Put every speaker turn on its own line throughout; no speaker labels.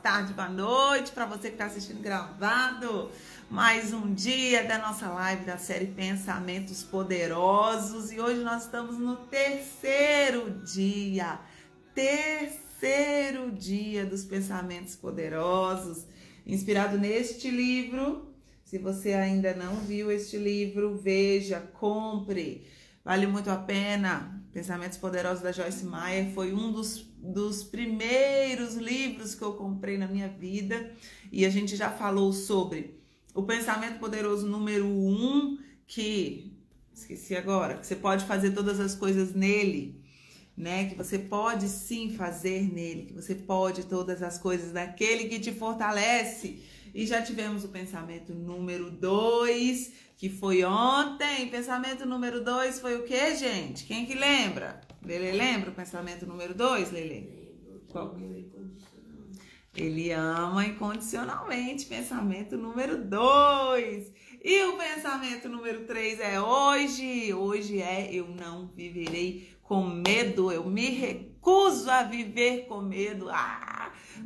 tarde, boa noite para você que está assistindo gravado. Mais um dia da nossa live da série Pensamentos Poderosos e hoje nós estamos no terceiro dia dos Pensamentos Poderosos, inspirado neste livro. Se você ainda não viu este livro, veja, compre, vale muito a pena. Pensamentos Poderosos da Joyce Meyer foi um dos primeiros livros que eu comprei na minha vida e a gente já falou sobre o pensamento poderoso número 1, que esqueci agora, que você pode fazer todas as coisas nele, né? Que você pode sim fazer nele, que você pode todas as coisas naquele que te fortalece. E já tivemos o pensamento número 2, que foi ontem. Pensamento número 2 foi o que, gente? Quem que lembra? Lele lembra o pensamento número 2, Lele? Qual? Ele ama incondicionalmente. Pensamento número 2. E o pensamento número 3 é hoje. Hoje é eu não viverei com medo. Eu me recuso a viver com medo.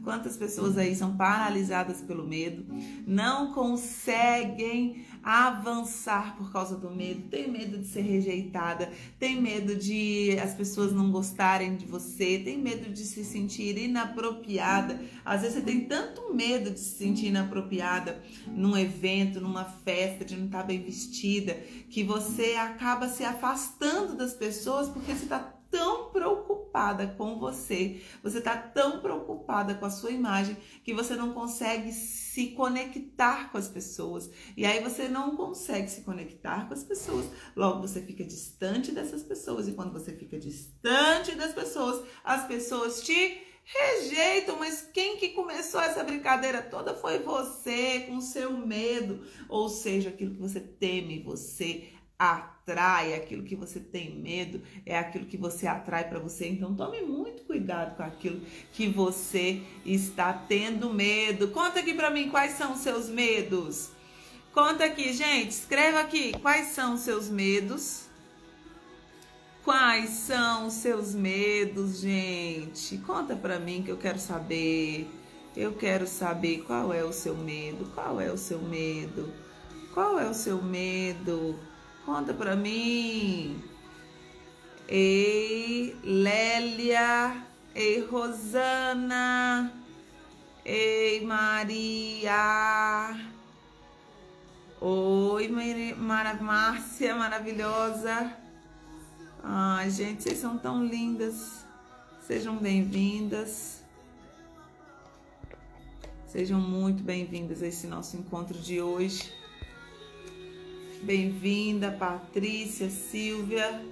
Quantas pessoas aí são paralisadas pelo medo, não conseguem avançar por causa do medo, tem medo de ser rejeitada, tem medo de as pessoas não gostarem de você, tem medo de se sentir inapropriada. Às vezes você tem tanto medo de se sentir inapropriada num evento, numa festa, de não estar bem vestida, que você acaba se afastando das pessoas porque você está tão preocupada com você está tão preocupada com a sua imagem que você não consegue se conectar com as pessoas. E aí você não consegue se conectar com as pessoas, logo você fica distante dessas pessoas. E quando você fica distante das pessoas, as pessoas te rejeitam. Mas quem que começou essa brincadeira toda foi você, com seu medo. Ou seja, aquilo que você teme, você atrai. Aquilo que você tem medo é aquilo que você atrai para você. Então tome muito cuidado com aquilo que você está tendo medo. Conta aqui para mim quais são os seus medos. Conta aqui, gente, escreva aqui quais são os seus medos. Quais são os seus medos, gente? Conta para mim que eu quero saber. Eu quero saber qual é o seu medo. Qual é o seu medo? Qual é o seu medo? Conta pra mim. Ei, Lélia. Ei, Rosana. Ei, Maria. Oi, Márcia, maravilhosa. Ai, gente, vocês são tão lindas. Sejam bem-vindas. Sejam muito bem-vindas a esse nosso encontro de hoje. Bem-vinda, Patrícia, Silvia.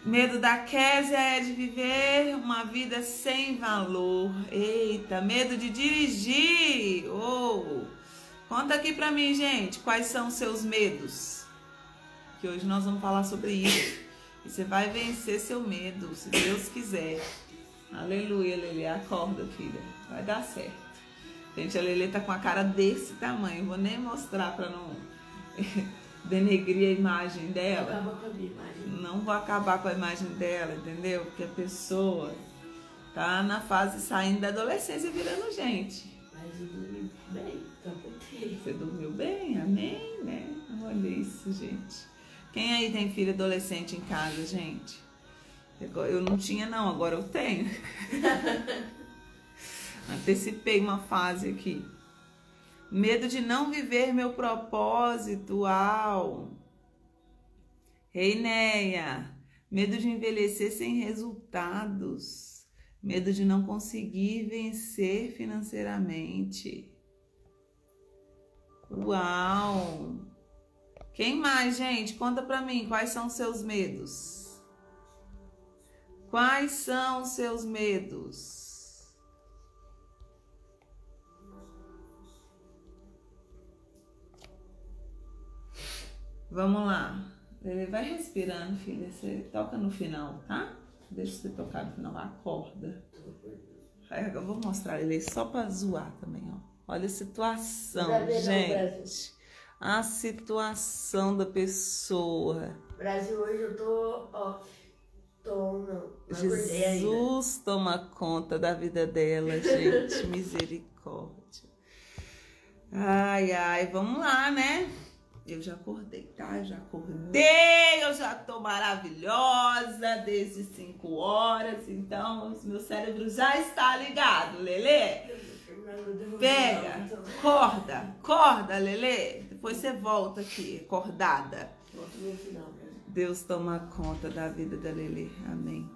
Medo da Késia é de viver uma vida sem valor. Eita, medo de dirigir. Conta aqui pra mim, gente, quais são os seus medos? Que hoje nós vamos falar sobre isso. E você vai vencer seu medo, se Deus quiser. Aleluia, Lelê. Acorda, filha. Vai dar certo. Gente, a Lelê tá com a cara desse tamanho. Vou nem mostrar pra não denegrir a imagem dela. Não vou acabar com a imagem dela, entendeu? Porque a pessoa tá na fase saindo da adolescência virando gente.
Mas eu dormi bem,
Você dormiu bem? Amém, né? Olha isso, gente. Quem aí tem filho adolescente em casa, gente? Eu não tinha, não. Agora eu tenho. Antecipei uma fase aqui. Medo de não viver meu propósito. Uau! Reineia. Medo de envelhecer sem resultados. Medo de não conseguir vencer financeiramente. Uau! Quem mais, gente? Conta pra mim, quais são os seus medos? Quais são os seus medos? Vamos lá. Ele vai respirando, filha. Você toca no final, tá? Deixa você tocar no final. Acorda. Eu vou mostrar ele só pra zoar também, ó. Olha a situação, gente. A situação da pessoa.
Brasil, hoje eu tô off. Não acordei ainda.
Jesus toma conta da vida dela, gente. Misericórdia. Ai, ai, vamos lá, né? Eu já acordei, tá? Eu já acordei, eu já tô maravilhosa desde 5 horas, então o meu cérebro já está ligado, Lelê. Pega, acorda, Lelê. Depois você volta aqui, acordada. Deus toma conta da vida da Lelê, amém.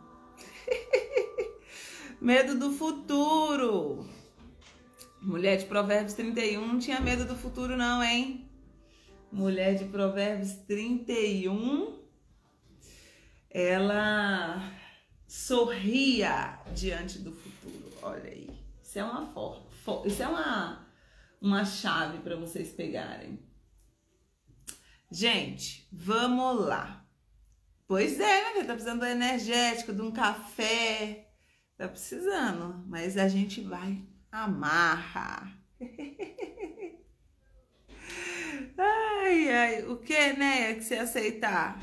Medo do futuro. Mulher de Provérbios 31 não tinha medo do futuro não, hein? Mulher de Provérbios 31, ela sorria diante do futuro. Olha aí, isso é uma chave para vocês pegarem. Gente, vamos lá. Pois é, né? Tá precisando de um energético, de um café. Tá precisando, mas a gente vai amarra. Ai, ai, o que, né, que você aceitar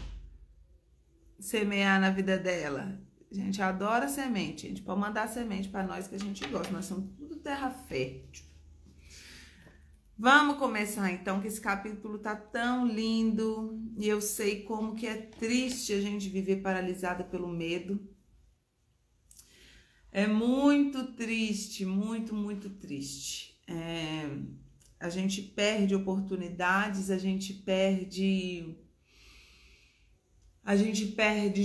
semear na vida dela? A gente adora semente, a gente pode mandar semente para nós que a gente gosta, nós somos tudo terra fértil. Vamos começar então, que esse capítulo tá tão lindo e eu sei como que é triste a gente viver paralisada pelo medo. É muito triste, muito triste. A gente perde oportunidades, a gente perde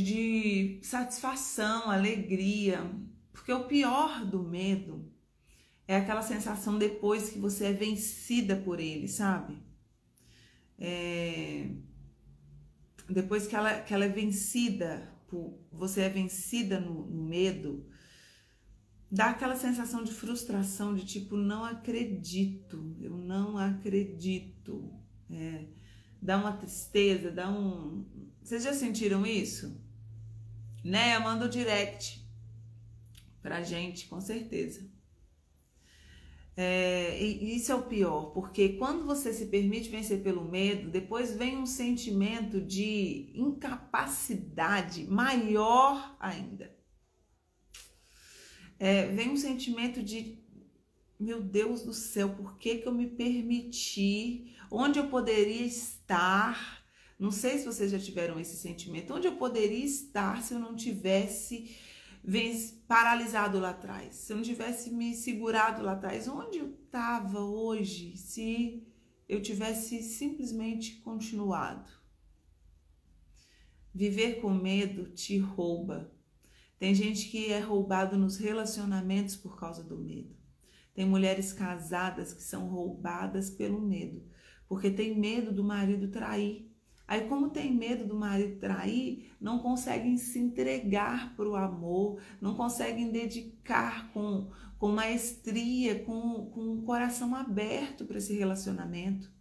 de satisfação, alegria, porque o pior do medo é aquela sensação depois que você é vencida por ele, sabe? Depois que ela é vencida, você é vencida no medo, dá aquela sensação de frustração, de tipo, não acredito, eu não acredito. Dá uma tristeza, dá um... Vocês já sentiram isso? Né? Manda o direct pra gente, com certeza. E isso é o pior, porque quando você se permite vencer pelo medo, depois vem um sentimento de incapacidade maior ainda. Vem um sentimento de, meu Deus do céu, por que eu me permiti? Onde eu poderia estar? Não sei se vocês já tiveram esse sentimento. Onde eu poderia estar se eu não tivesse paralisado lá atrás? Se eu não tivesse me segurado lá atrás? Onde eu estava hoje se eu tivesse simplesmente continuado? Viver com medo te rouba. Tem gente que é roubado nos relacionamentos por causa do medo. Tem mulheres casadas que são roubadas pelo medo, porque tem medo do marido trair. Aí, como tem medo do marido trair, não conseguem se entregar para o amor, não conseguem dedicar com maestria, com o coração aberto para esse relacionamento.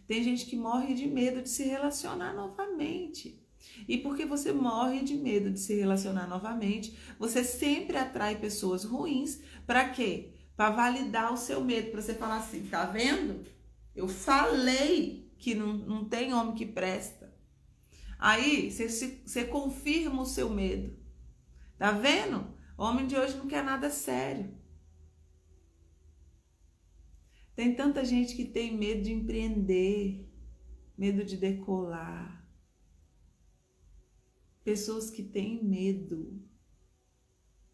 Tem gente que morre de medo de se relacionar novamente. E porque você morre de medo de se relacionar novamente, você sempre atrai pessoas ruins. Para quê? Para validar o seu medo, para você falar assim, tá vendo? Eu falei que não tem homem que presta. Aí você confirma o seu medo. Tá vendo? O homem de hoje não quer nada sério. Tem tanta gente que tem medo de empreender, medo de decolar. Pessoas que têm medo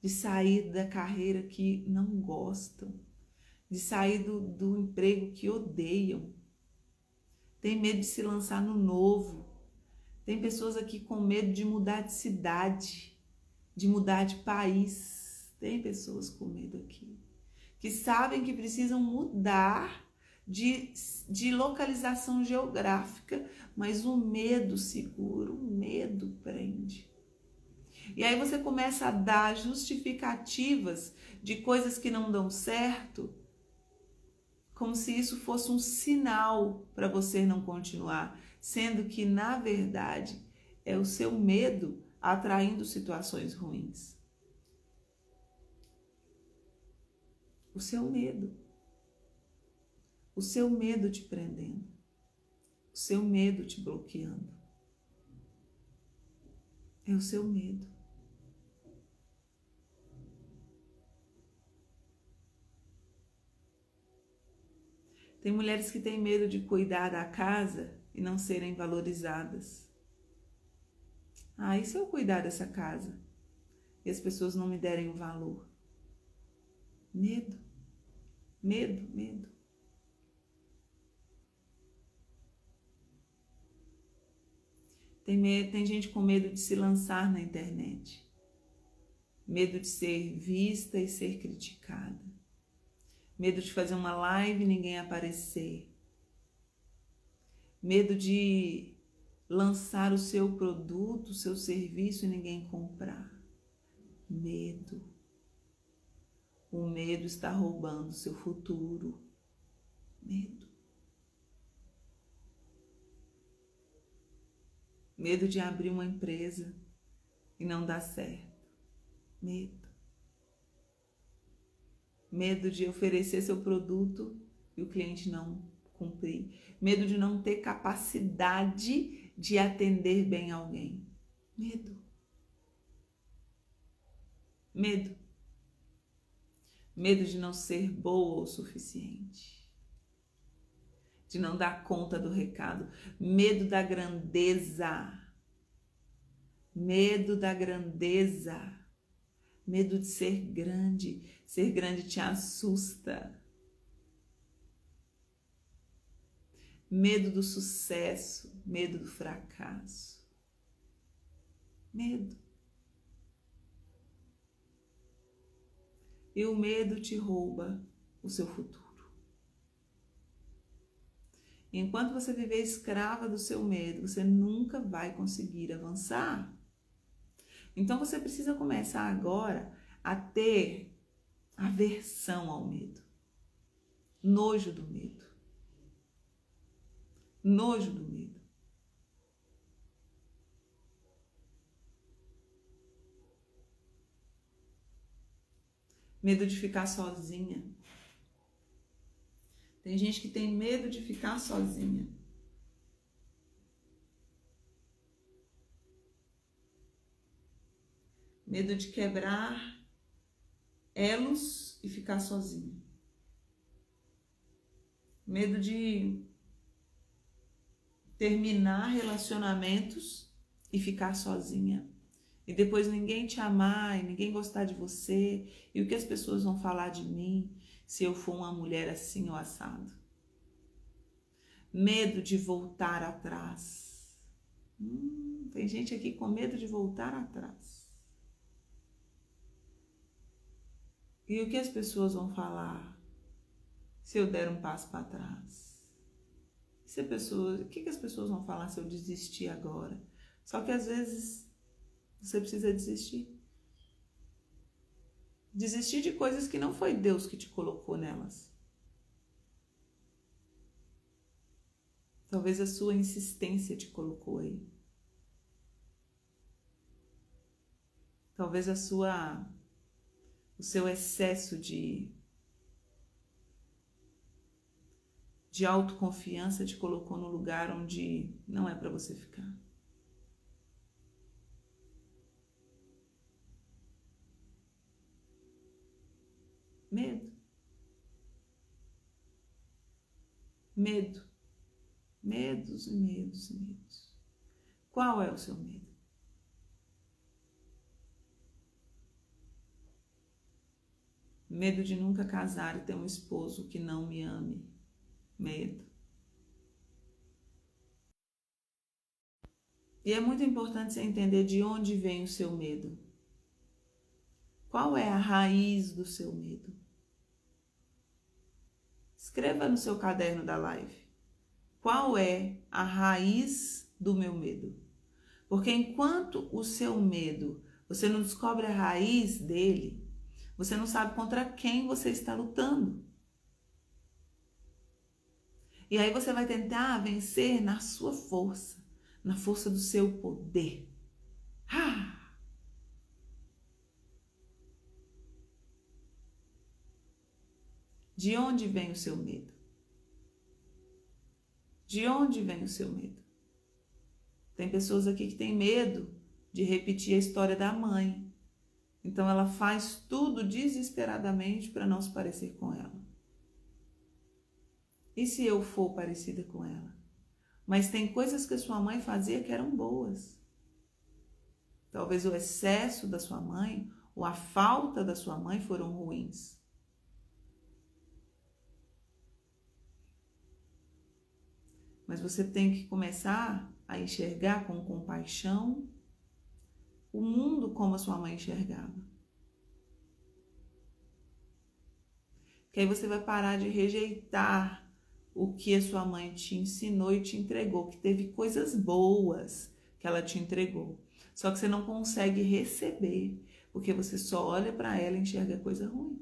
de sair da carreira que não gostam, de sair do emprego que odeiam. Tem medo de se lançar no novo. Tem pessoas aqui com medo de mudar de cidade, de mudar de país. Tem pessoas com medo aqui, que sabem que precisam mudar de localização geográfica, mas o medo segura, o medo prende. E aí você começa a dar justificativas de coisas que não dão certo, como se isso fosse um sinal para você não continuar, sendo que, na verdade, é o seu medo atraindo situações ruins. O seu medo. O seu medo te prendendo. O seu medo te bloqueando. É o seu medo. Tem mulheres que têm medo de cuidar da casa e não serem valorizadas. Ah, e se eu cuidar dessa casa e as pessoas não me derem o valor? Medo, medo, medo. Tem gente com medo de se lançar na internet. Medo de ser vista e ser criticada. Medo de fazer uma live e ninguém aparecer. Medo de lançar o seu produto, o seu serviço e ninguém comprar. Medo. O medo está roubando o seu futuro. Medo. Medo de abrir uma empresa e não dar certo. Medo. Medo de oferecer seu produto e o cliente não cumprir. Medo de não ter capacidade de atender bem alguém. Medo. Medo. Medo de não ser boa o suficiente. De não dar conta do recado. Medo da grandeza. Medo da grandeza. Medo de ser grande. Ser grande te assusta. Medo do sucesso. Medo do fracasso. Medo. E o medo te rouba o seu futuro. Enquanto você viver escrava do seu medo, você nunca vai conseguir avançar. Então você precisa começar agora a ter aversão ao medo. Nojo do medo. Nojo do medo. Medo de ficar sozinha. Tem gente que tem medo de ficar sozinha. Medo de quebrar elos e ficar sozinha. Medo de terminar relacionamentos e ficar sozinha. E depois ninguém te amar e ninguém gostar de você. E o que as pessoas vão falar de mim se eu for uma mulher assim ou assado? Medo de voltar atrás. Tem gente aqui com medo de voltar atrás. E o que as pessoas vão falar se eu der um passo para trás? O que as pessoas vão falar se eu desistir agora? Só que às vezes você precisa desistir. Desistir de coisas que não foi Deus que te colocou nelas. Talvez a sua insistência te colocou aí. Talvez o seu excesso de autoconfiança te colocou no lugar onde não é para você ficar. Medo. Medo. Medos e medos e medos. Qual é o seu medo? Medo de nunca casar e ter um esposo que não me ame. Medo. E é muito importante você entender de onde vem o seu medo. Qual é a raiz do seu medo? Escreva no seu caderno da live. Qual é a raiz do meu medo? Porque enquanto o seu medo, você não descobre a raiz dele, você não sabe contra quem você está lutando. E aí você vai tentar vencer na sua força, na força do seu poder. De onde vem o seu medo? De onde vem o seu medo? Tem pessoas aqui que têm medo de repetir a história da mãe. Então ela faz tudo desesperadamente para não se parecer com ela. E se eu for parecida com ela? Mas tem coisas que a sua mãe fazia que eram boas. Talvez o excesso da sua mãe ou a falta da sua mãe foram ruins. Mas você tem que começar a enxergar com compaixão o mundo como a sua mãe enxergava. Que aí você vai parar de rejeitar o que a sua mãe te ensinou e te entregou, que teve coisas boas que ela te entregou. Só que você não consegue receber, porque você só olha para ela e enxerga coisa ruim.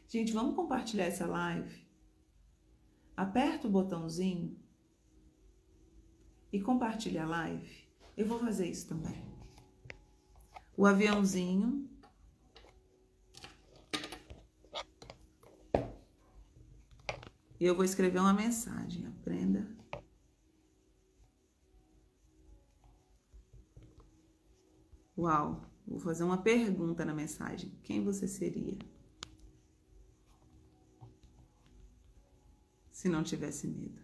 Gente, vamos compartilhar essa live? Aperta o botãozinho e compartilha a live. Eu vou fazer isso também. O aviãozinho. E eu vou escrever uma mensagem. Aprenda. Uau, vou fazer uma pergunta na mensagem. Quem você seria se não tivesse medo?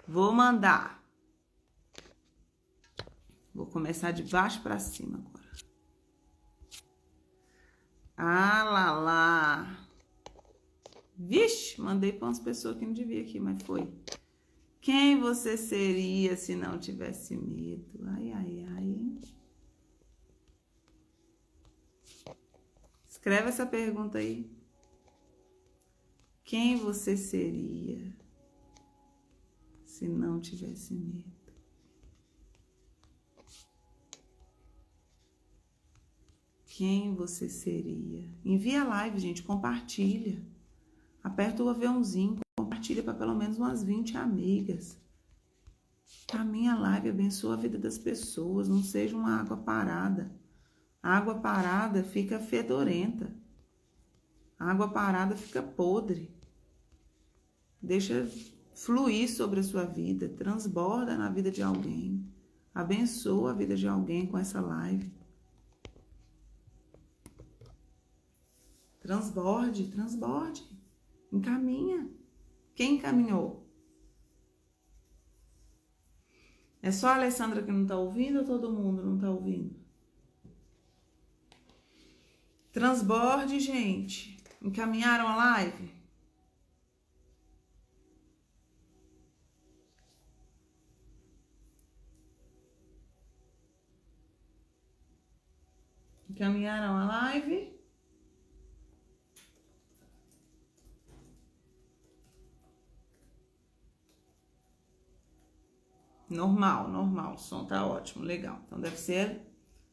Vou mandar. Vou começar de baixo para cima agora. Ah, lá, lá. Vixe, mandei para umas pessoas que não devia aqui, mas foi. Quem você seria se não tivesse medo? Ai, ai, ai. Escreve essa pergunta aí. Quem você seria se não tivesse medo? Quem você seria? Envia a live, gente, compartilha. Aperta o aviãozinho, compartilha para pelo menos umas 20 amigas. A minha live abençoa a vida das pessoas, não seja uma água parada. A água parada fica fedorenta. A água parada fica podre. Deixa fluir sobre a sua vida, transborda na vida de alguém. Abençoa a vida de alguém com essa live. Transborde, transborde. Encaminha. Quem encaminhou? É só a Alessandra que não tá ouvindo ou todo mundo não tá ouvindo? Transborde, gente. Encaminharam a live? Encaminharam a live? Normal, normal. O som tá ótimo, legal. Então deve ser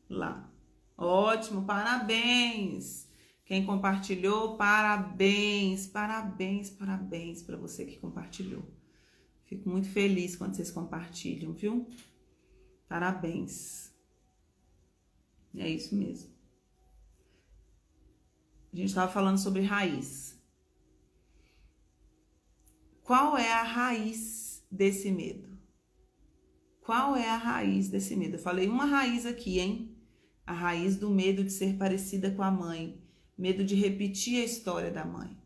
lá. Ótimo, parabéns. Quem compartilhou, parabéns, parabéns, parabéns para você que compartilhou. Fico muito feliz quando vocês compartilham, viu? Parabéns. É isso mesmo. A gente estava falando sobre raiz. Qual é a raiz desse medo? Qual é a raiz desse medo? Eu falei uma raiz aqui, hein? A raiz do medo de ser parecida com a mãe. Medo de repetir a história da mãe.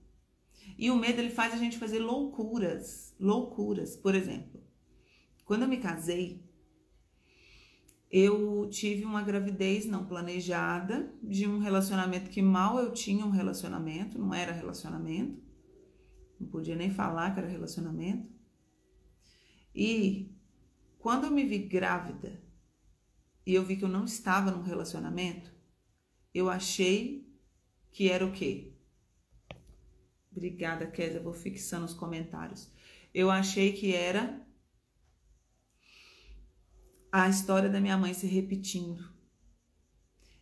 E o medo, ele faz a gente fazer loucuras. Loucuras. Por exemplo, quando eu me casei, eu tive uma gravidez não planejada de um relacionamento que mal eu tinha um relacionamento, não era relacionamento. Não podia nem falar que era relacionamento. E quando eu me vi grávida e eu vi que eu não estava num relacionamento, eu achei que era o quê? Obrigada, Kézia, vou fixando os comentários. Eu achei que era a história da minha mãe se repetindo.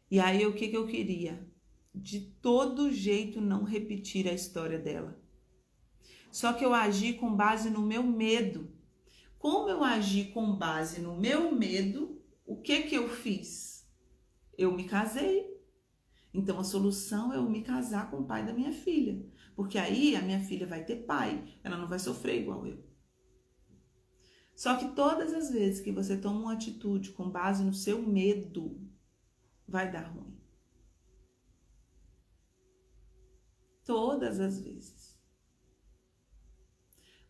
E aí, o que eu queria? De todo jeito não repetir a história dela. Só que eu agi com base no meu medo. Como eu agi com base no meu medo, o que eu fiz? Eu me casei. Então, a solução é eu me casar com o pai da minha filha. Porque aí a minha filha vai ter pai. Ela não vai sofrer igual eu. Só que todas as vezes que você toma uma atitude com base no seu medo, vai dar ruim. Todas as vezes.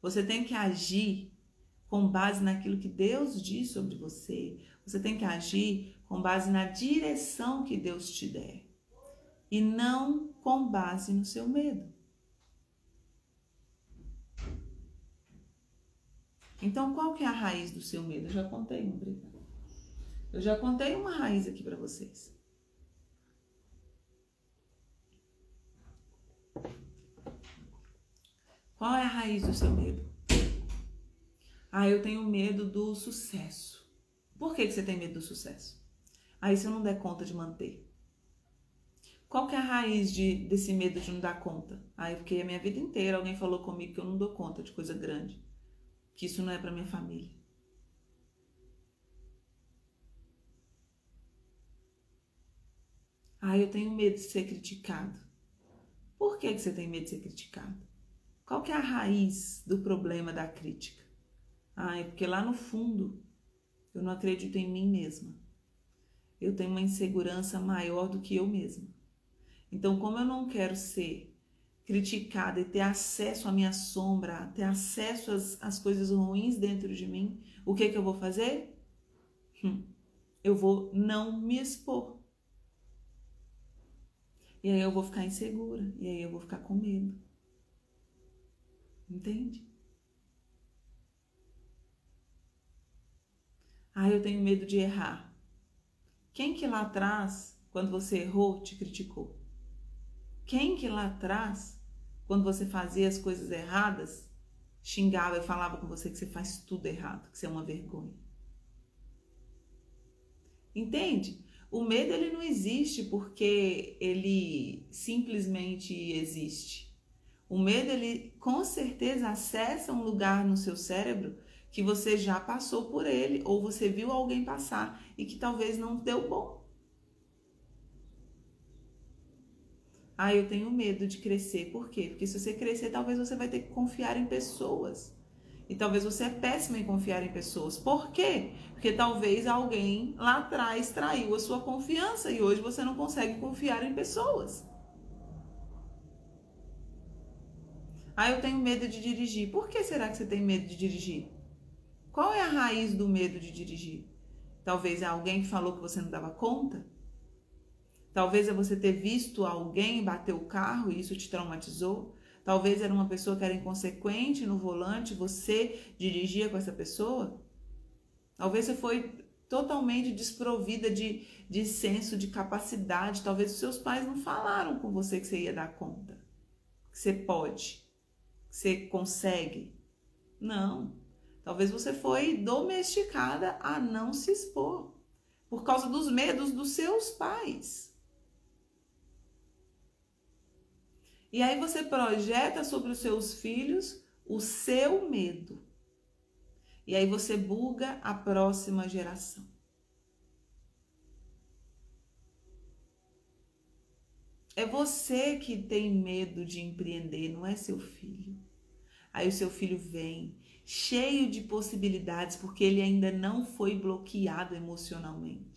Você tem que agir com base naquilo que Deus diz sobre você. Você tem que agir com base na direção que Deus te der. E não com base no seu medo. Então, qual que é a raiz do seu medo? Eu já contei uma, obrigada. Eu já contei uma raiz aqui para vocês. Qual é a raiz do seu medo? Eu tenho medo do sucesso. Por que você tem medo do sucesso? Se eu não der conta de manter. Qual que é a raiz desse medo de não dar conta? Porque a minha vida inteira alguém falou comigo que eu não dou conta de coisa grande. Que isso não é para minha família. Eu tenho medo de ser criticado. Por que você tem medo de ser criticado? Qual que é a raiz do problema da crítica? Porque lá no fundo eu não acredito em mim mesma. Eu tenho uma insegurança maior do que eu mesma. Então, como eu não quero ser criticada e ter acesso à minha sombra, ter acesso às coisas ruins dentro de mim, o que eu vou fazer? Eu vou não me expor. E aí eu vou ficar insegura, e aí eu vou ficar com medo. Entende? Eu tenho medo de errar. Quem que lá atrás, quando você errou, te criticou? Quem que lá atrás, quando você fazia as coisas erradas, xingava e falava com você que você faz tudo errado, que você é uma vergonha? Entende? O medo, ele não existe porque ele simplesmente existe. O medo, ele com certeza acessa um lugar no seu cérebro que você já passou por ele, ou você viu alguém passar e que talvez não deu bom. Eu tenho medo de crescer. Por quê? Porque se você crescer, talvez você vai ter que confiar em pessoas. E talvez você é péssima em confiar em pessoas. Por quê? Porque talvez alguém lá atrás traiu a sua confiança e hoje você não consegue confiar em pessoas. Eu tenho medo de dirigir. Por que será que você tem medo de dirigir? Qual é a raiz do medo de dirigir? Talvez é alguém que falou que você não dava conta? Talvez é você ter visto alguém bater o carro e isso te traumatizou? Talvez era uma pessoa que era inconsequente no volante, você dirigia com essa pessoa? Talvez você foi totalmente desprovida de senso, de capacidade. Talvez os seus pais não falaram com você que você ia dar conta, que você pode, que você consegue. Não. Talvez você foi domesticada a não se expor por causa dos medos dos seus pais. E aí você projeta sobre os seus filhos o seu medo. E aí você buga a próxima geração. É você que tem medo de empreender, não é seu filho. Aí o seu filho vem cheio de possibilidades, porque ele ainda não foi bloqueado emocionalmente.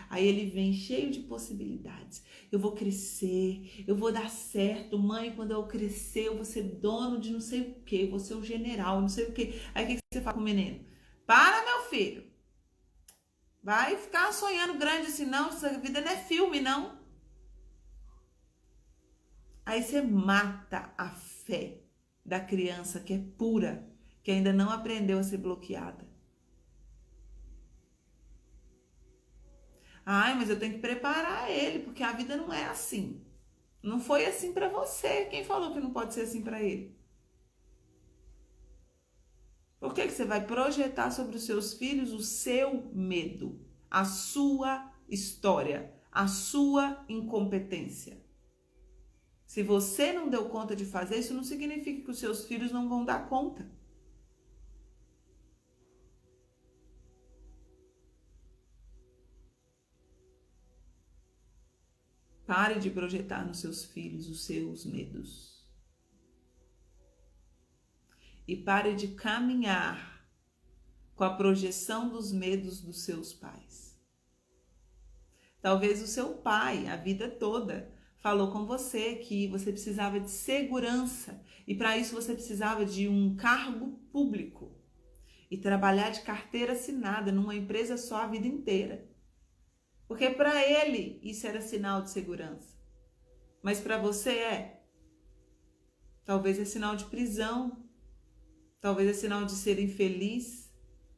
Aí ele vem cheio de possibilidades. Eu vou crescer, eu vou dar certo. Mãe, quando eu crescer, eu vou ser dono de não sei o quê, eu vou ser o general, não sei o quê. Aí o que você fala com o menino? Para, meu filho. Vai ficar sonhando grande assim, não. Essa vida não é filme, não. Aí você mata a fé da criança que é pura, que ainda não aprendeu a ser bloqueada. Mas eu tenho que preparar ele, porque a vida não é assim. Não foi assim para você. Quem falou que não pode ser assim para ele? Por que você vai projetar sobre os seus filhos o seu medo, a sua história, a sua incompetência? Se você não deu conta de fazer, isso não significa que os seus filhos não vão dar conta. Pare de projetar nos seus filhos os seus medos. E pare de caminhar com a projeção dos medos dos seus pais. Talvez o seu pai, a vida toda, falou com você que você precisava de segurança e para isso você precisava de um cargo público e trabalhar de carteira assinada numa empresa só a vida inteira. Porque para ele isso era sinal de segurança. Mas para você talvez é sinal de prisão, talvez é sinal de ser infeliz,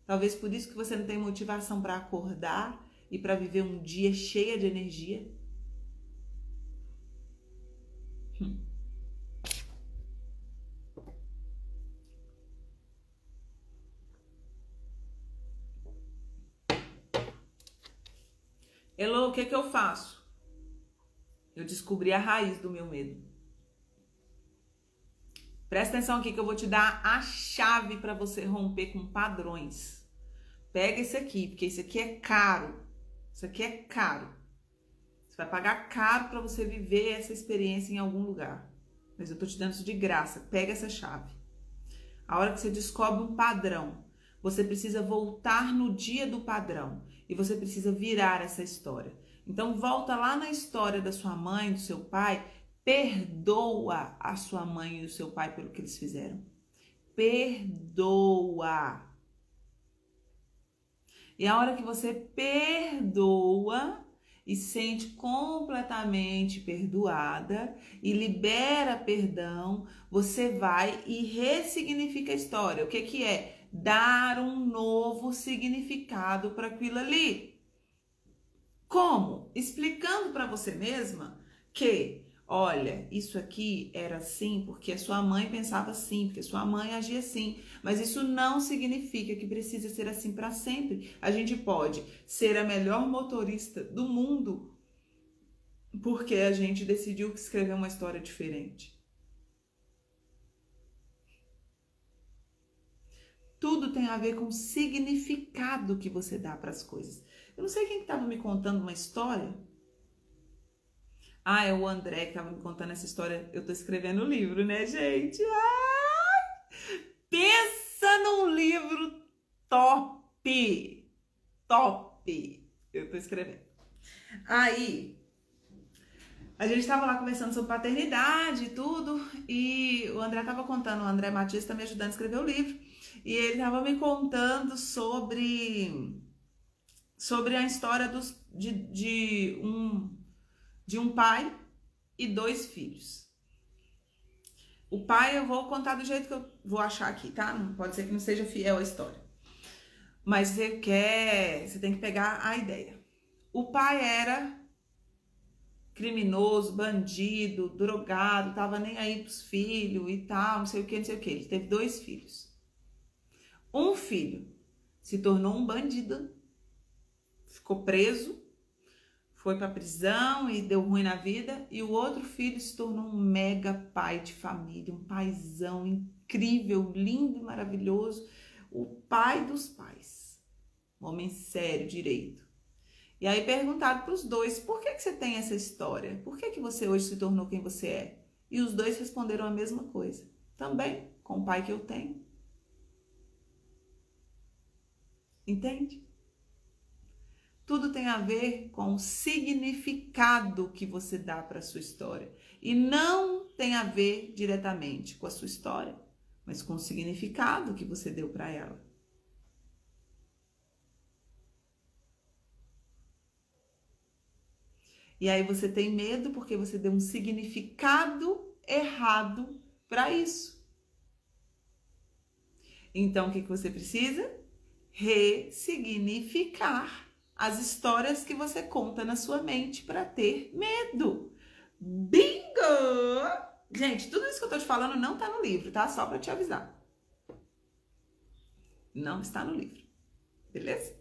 talvez por isso que você não tem motivação para acordar e para viver um dia cheio de energia. Elô, o que eu faço? Eu descobri a raiz do meu medo. Presta atenção aqui que eu vou te dar a chave para você romper com padrões. Pega esse aqui, porque esse aqui é caro. Isso aqui é caro. Você vai pagar caro para você viver essa experiência em algum lugar. Mas eu tô te dando isso de graça. Pega essa chave. A hora que você descobre um padrão, você precisa voltar no dia do padrão. E você precisa virar essa história. Então volta lá na história da sua mãe, do seu pai. Perdoa a sua mãe e o seu pai pelo que eles fizeram. Perdoa. E a hora que você perdoa e sente completamente perdoada e libera perdão, você vai e ressignifica a história. O que é? Dar um novo significado para aquilo ali. Como? Explicando para você mesma que, olha, isso aqui era assim porque a sua mãe pensava assim, porque a sua mãe agia assim, mas isso não significa que precisa ser assim para sempre. A gente pode ser a melhor motorista do mundo porque a gente decidiu escrever uma história diferente. Tudo tem a ver com o significado que você dá para as coisas. Eu não sei quem estava me contando uma história. É o André que estava me contando essa história. Eu tô escrevendo o livro, né, gente? Pensa num livro top! Top! Eu tô escrevendo. Aí, a gente tava lá conversando sobre paternidade e tudo, e o André tava contando, o André Matias tá me ajudando a escrever o livro, e ele tava me contando sobre a história de um pai e 2 filhos. O pai eu vou contar do jeito que eu vou achar aqui, tá? Não pode ser que não seja fiel à história. Mas você tem que pegar a ideia. O pai era criminoso, bandido, drogado, tava nem aí pros filhos e tal, não sei o que. Ele teve 2 filhos. Um filho se tornou um bandido, ficou preso, foi pra prisão e deu ruim na vida, e o outro filho se tornou um mega pai de família, um paizão incrível, lindo e maravilhoso, o pai dos pais, um homem sério, direito. E aí perguntaram para os 2, por que você tem essa história? Por que você hoje se tornou quem você é? E os 2 responderam a mesma coisa, também com o pai que eu tenho. Entende? Tudo tem a ver com o significado que você dá para a sua história. E não tem a ver diretamente com a sua história, mas com o significado que você deu para ela. E aí você tem medo porque você deu um significado errado para isso. Então, o que você precisa? Ressignificar as histórias que você conta na sua mente para ter medo. Bingo! Gente, tudo isso que eu tô te falando não tá no livro, tá? Só para te avisar. Não está no livro. Beleza?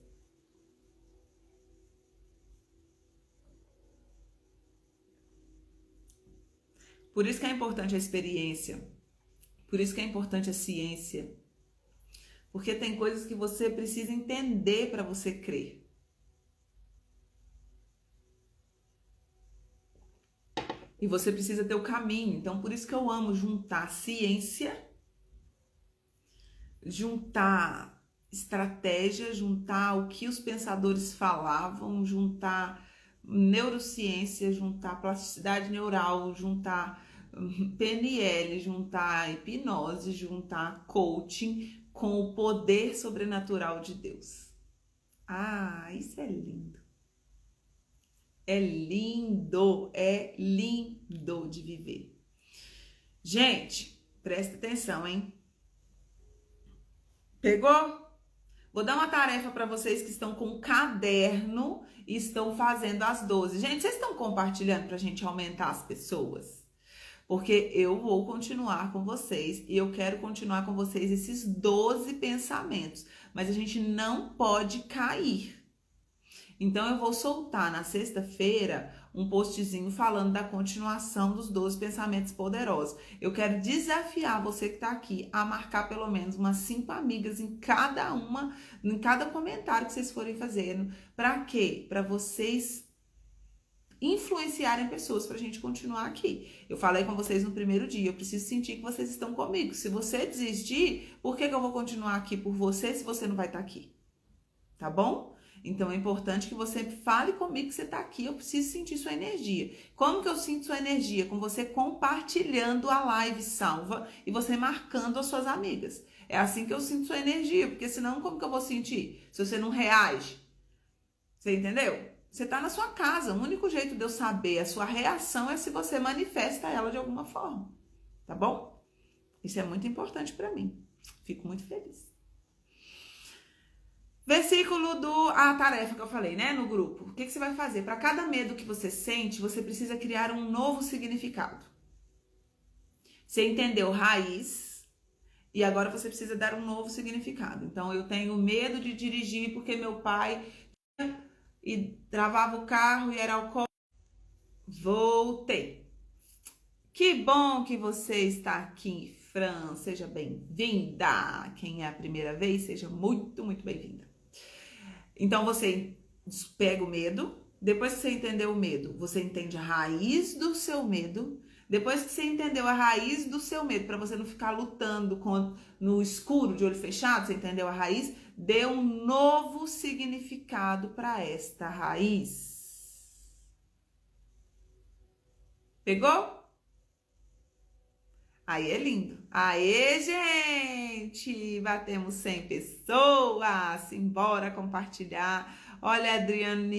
Por isso que é importante a experiência. Por isso que é importante a ciência. Porque tem coisas que você precisa entender para você crer. E você precisa ter o caminho. Então, por isso que eu amo juntar ciência, juntar estratégia, juntar o que os pensadores falavam, juntar neurociência, juntar plasticidade neural, juntar PNL, juntar hipnose, juntar coaching com o poder sobrenatural de Deus. Ah, isso é lindo. É lindo de viver. Gente, presta atenção, hein? Pegou? Vou dar uma tarefa para vocês que estão com um caderno e estão fazendo as 12. Gente, vocês estão compartilhando para a gente aumentar as pessoas? Porque eu vou continuar com vocês e eu quero continuar com vocês esses 12 pensamentos. Mas a gente não pode cair. Então, eu vou soltar na sexta-feira um postzinho falando da continuação dos 12 pensamentos poderosos. Eu quero desafiar você que está aqui a marcar pelo menos umas 5 amigas em cada comentário que vocês forem fazendo. Para quê? Para vocês influenciarem pessoas para a gente continuar aqui. Eu falei com vocês no primeiro dia, eu preciso sentir que vocês estão comigo. Se você desistir, por que eu vou continuar aqui por você se você não vai estar aqui? Tá bom? Então, é importante que você fale comigo que você está aqui. Eu preciso sentir sua energia. Como que eu sinto sua energia? Com você compartilhando a live salva e você marcando as suas amigas. É assim que eu sinto sua energia, porque senão como que eu vou sentir? Se você não reage. Você entendeu? Você está na sua casa. O único jeito de eu saber a sua reação é se você manifesta ela de alguma forma. Tá bom? Isso é muito importante para mim. Fico muito feliz. Versículo a tarefa que eu falei, né, no grupo. O que você vai fazer? Para cada medo que você sente, você precisa criar um novo significado. Você entendeu raiz e agora você precisa dar um novo significado. Então, eu tenho medo de dirigir porque meu pai e travava o carro e era alcoólico. Voltei. Que bom que você está aqui, Fran. Seja bem-vinda. Quem é a primeira vez, seja muito, muito bem-vinda. Então, você pega o medo. Depois que você entendeu o medo, você entende a raiz do seu medo. Depois que você entendeu a raiz do seu medo, para você não ficar lutando no escuro, de olho fechado, você entendeu a raiz, dê um novo significado para esta raiz. Pegou? Aí é lindo. Aê, gente! Batemos 100 pessoas. Simbora compartilhar. Olha, Adrian.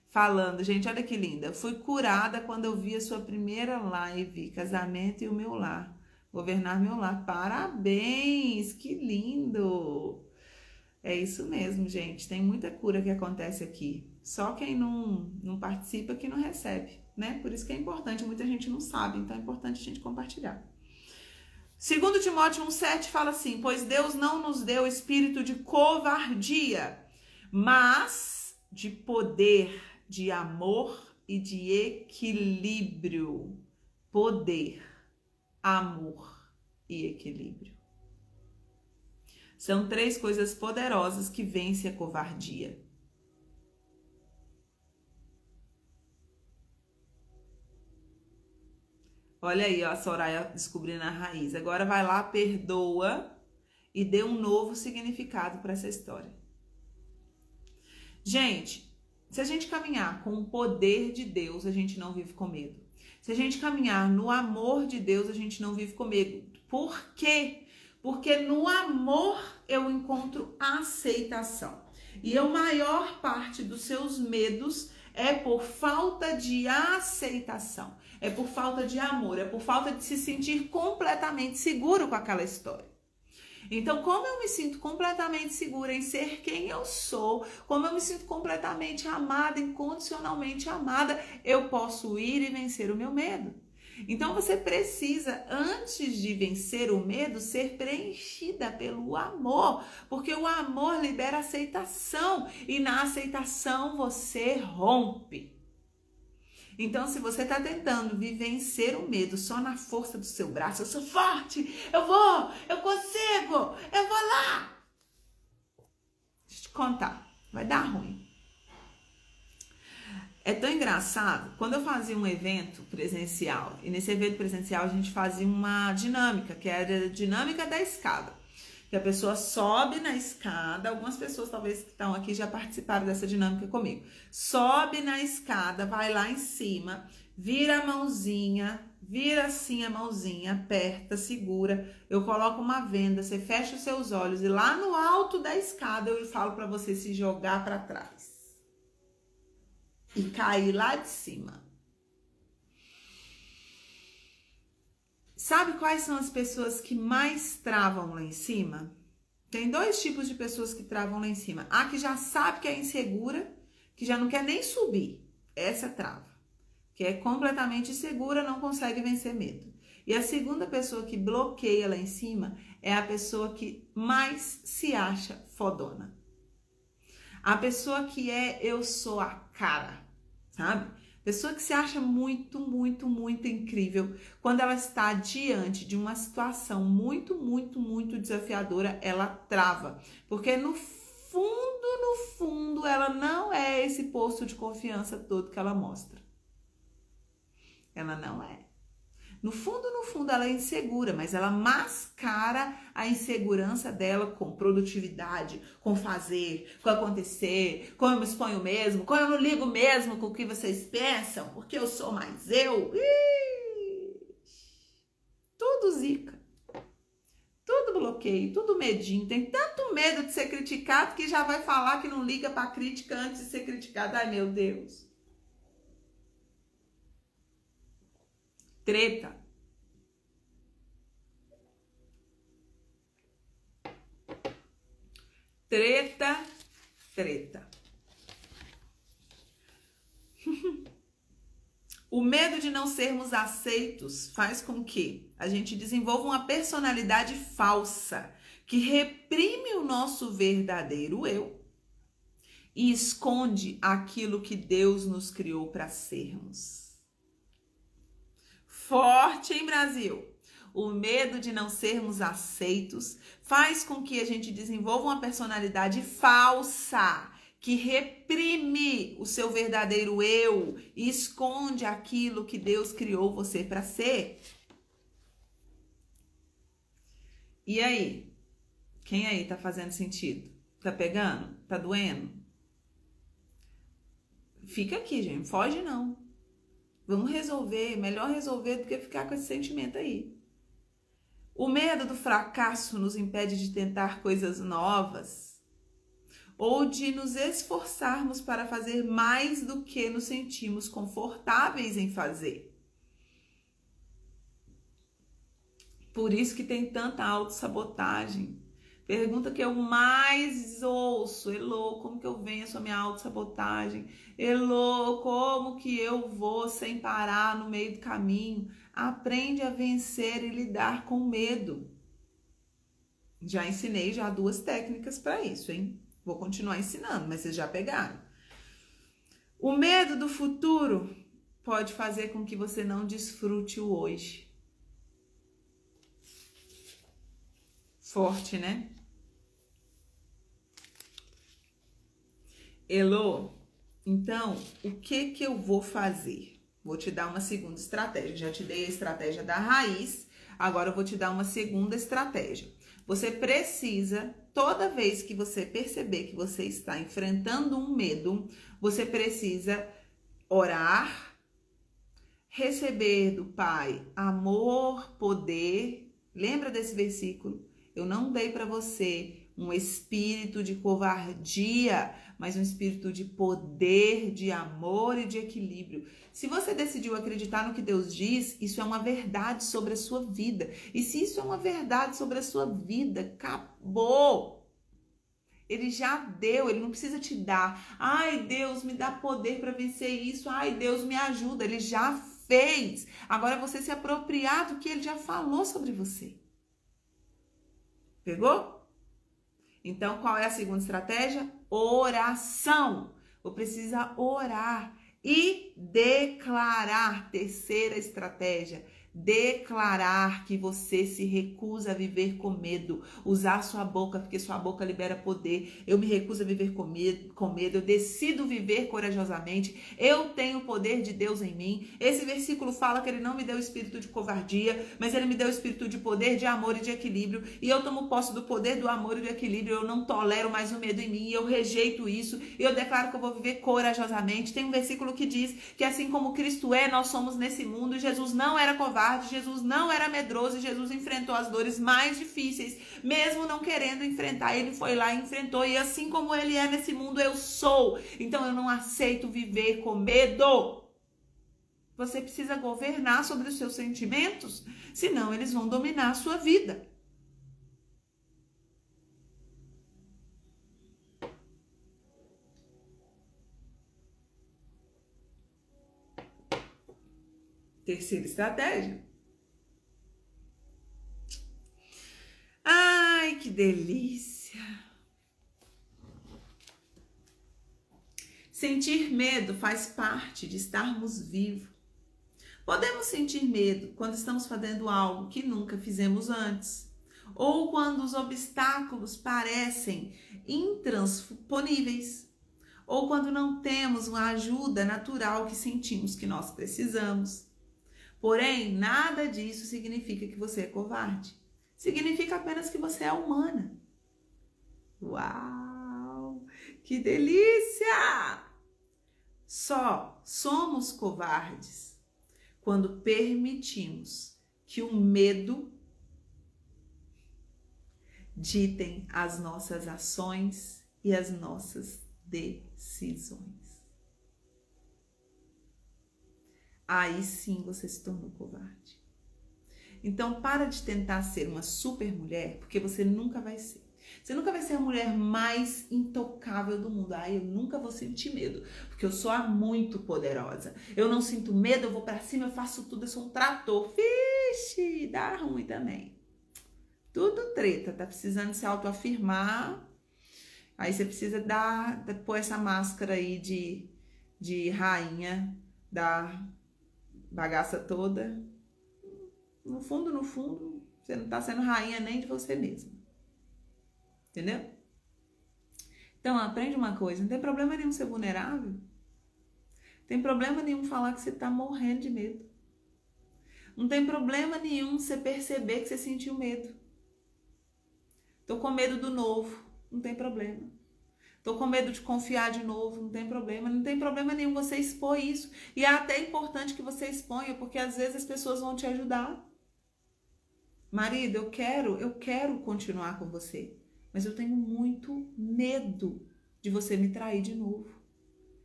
Falando, gente, olha que linda. Fui curada quando eu vi a sua primeira live, Casamento e o Meu Lar. Governar Meu Lar. Parabéns! Que lindo! É isso mesmo, gente. Tem muita cura que acontece aqui. Só quem não participa que não recebe, né? Por isso que é importante. Muita gente não sabe, então é importante a gente compartilhar. 2 Timóteo 1,7 fala assim: pois Deus não nos deu espírito de covardia, mas de poder, de amor e de equilíbrio. Poder, amor e equilíbrio. São 3 coisas poderosas que vencem a covardia. Olha aí, ó, a Soraya descobrindo a raiz. Agora vai lá, perdoa e dê um novo significado para essa história. Gente, se a gente caminhar com o poder de Deus, a gente não vive com medo. Se a gente caminhar no amor de Deus, a gente não vive com medo. Por quê? Porque no amor eu encontro aceitação. E a maior parte dos seus medos é por falta de aceitação. É por falta de amor. É por falta de se sentir completamente seguro com aquela história. Então, como eu me sinto completamente segura em ser quem eu sou, como eu me sinto completamente amada, incondicionalmente amada, eu posso ir e vencer o meu medo. Então, você precisa, antes de vencer o medo, ser preenchida pelo amor, porque o amor libera aceitação e na aceitação você rompe. Então, se você está tentando vencer o medo só na força do seu braço, eu sou forte, eu consigo, eu vou lá. Deixa eu te contar, vai dar ruim. É tão engraçado, quando eu fazia um evento presencial, e nesse evento presencial a gente fazia uma dinâmica, que era a dinâmica da escada. Que a pessoa sobe na escada, algumas pessoas talvez que estão aqui já participaram dessa dinâmica comigo. Sobe na escada, vai lá em cima, vira a mãozinha, vira assim a mãozinha, aperta, segura. Eu coloco uma venda, você fecha os seus olhos e lá no alto da escada eu falo para você se jogar para trás. E cair lá de cima. Sabe quais são as pessoas que mais travam lá em cima? Tem 2 tipos de pessoas que travam lá em cima. A que já sabe que é insegura, que já não quer nem subir. Essa trava. Que é completamente insegura, não consegue vencer medo. E a segunda pessoa que bloqueia lá em cima é a pessoa que mais se acha fodona. A pessoa que eu sou a cara, sabe? Pessoa que se acha muito, muito, muito incrível. Quando ela está diante de uma situação muito, muito, muito desafiadora, ela trava. Porque no fundo, ela não é esse posto de confiança todo que ela mostra. Ela não é. No fundo, ela é insegura, mas ela mascara a insegurança dela com produtividade, com fazer, com acontecer, com eu me exponho mesmo, com eu não ligo mesmo com o que vocês pensam, porque eu sou mais eu. Tudo zica. Tudo bloqueio, tudo medinho. Tem tanto medo de ser criticado que já vai falar que não liga pra crítica antes de ser criticado. Ai, meu Deus. Treta. Treta, treta. O medo de não sermos aceitos faz com que a gente desenvolva uma personalidade falsa que reprime o nosso verdadeiro eu e esconde aquilo que Deus nos criou para sermos. Forte, hein, Brasil? O medo de não sermos aceitos faz com que a gente desenvolva uma personalidade falsa que reprime o seu verdadeiro eu e esconde aquilo que Deus criou você para ser. E aí? Quem aí tá fazendo sentido? Tá pegando? Tá doendo? Fica aqui, gente. Foge não. Vamos resolver. Melhor resolver do que ficar com esse sentimento aí. O medo do fracasso nos impede de tentar coisas novas ou de nos esforçarmos para fazer mais do que nos sentimos confortáveis em fazer. Por isso que tem tanta autossabotagem. Pergunta que eu mais ouço: Elô, como que eu venço a minha autossabotagem? Elô, como que eu vou sem parar no meio do caminho? Aprende a vencer e lidar com medo. Já ensinei 2 técnicas para isso, hein? Vou continuar ensinando, mas vocês já pegaram. O medo do futuro pode fazer com que você não desfrute o hoje. Forte, né? Elô, então, o que eu vou fazer? Vou te dar uma segunda estratégia. Já te dei a estratégia da raiz, agora eu vou te dar uma segunda estratégia. Você precisa, toda vez que você perceber que você está enfrentando um medo, você precisa orar, receber do Pai amor, poder. Lembra desse versículo? Eu não dei para você um espírito de covardia, mas um espírito de poder, de amor e de equilíbrio. Se você decidiu acreditar no que Deus diz, isso é uma verdade sobre a sua vida. E se isso é uma verdade sobre a sua vida, acabou. Ele já deu, ele não precisa te dar. Ai, Deus, me dá poder para vencer isso. Ai, Deus, me ajuda. Ele já fez. Agora é você se apropriar do que ele já falou sobre você. Pegou? Então, qual é a segunda estratégia? Oração. Você precisa orar e declarar. Terceira estratégia, declarar que você se recusa a viver com medo, usar sua boca, porque sua boca libera poder. Eu me recuso a viver com medo, eu decido viver corajosamente, eu tenho o poder de Deus em mim. Esse versículo fala que ele não me deu o espírito de covardia, mas ele me deu o espírito de poder, de amor e de equilíbrio, e eu tomo posse do poder, do amor e do equilíbrio. Eu não tolero mais o medo em mim, eu rejeito isso, eu declaro que eu vou viver corajosamente. Tem um versículo que diz que assim como Cristo é, nós somos nesse mundo, e Jesus não era covarde, Jesus não era medroso, e Jesus enfrentou as dores mais difíceis, mesmo não querendo enfrentar, ele foi lá e enfrentou, e assim como ele é nesse mundo, eu sou. Então eu não aceito viver com medo. Você precisa governar sobre os seus sentimentos, senão eles vão dominar a sua vida. Terceira estratégia. Ai, que delícia! Sentir medo faz parte de estarmos vivos. Podemos sentir medo quando estamos fazendo algo que nunca fizemos antes, ou quando os obstáculos parecem intransponíveis, ou quando não temos uma ajuda natural que sentimos que nós precisamos. Porém, nada disso significa que você é covarde. Significa apenas que você é humana. Uau! Que delícia! Só somos covardes quando permitimos que o medo ditem as nossas ações e as nossas decisões. Aí sim você se tornou covarde. Então para de tentar ser uma super mulher, porque você nunca vai ser. Você nunca vai ser a mulher mais intocável do mundo. Eu nunca vou sentir medo, porque eu sou a muito poderosa. Eu não sinto medo, eu vou pra cima, eu faço tudo, eu sou um trator. Vixe, dá ruim também. Tudo treta, tá precisando se autoafirmar. Aí você precisa pôr essa máscara aí de rainha da bagaça toda. No fundo, você não tá sendo rainha nem de você mesma. Entendeu? Então, aprende uma coisa. Não tem problema nenhum ser vulnerável. Não tem problema nenhum falar que você tá morrendo de medo. Não tem problema nenhum você perceber que você sentiu medo. Tô com medo do novo. Não tem problema. Tô com medo de confiar de novo. Não tem problema. Não tem problema nenhum você expor isso. E é até importante que você exponha, porque às vezes as pessoas vão te ajudar. Marido, eu quero continuar com você. Mas eu tenho muito medo de você me trair de novo.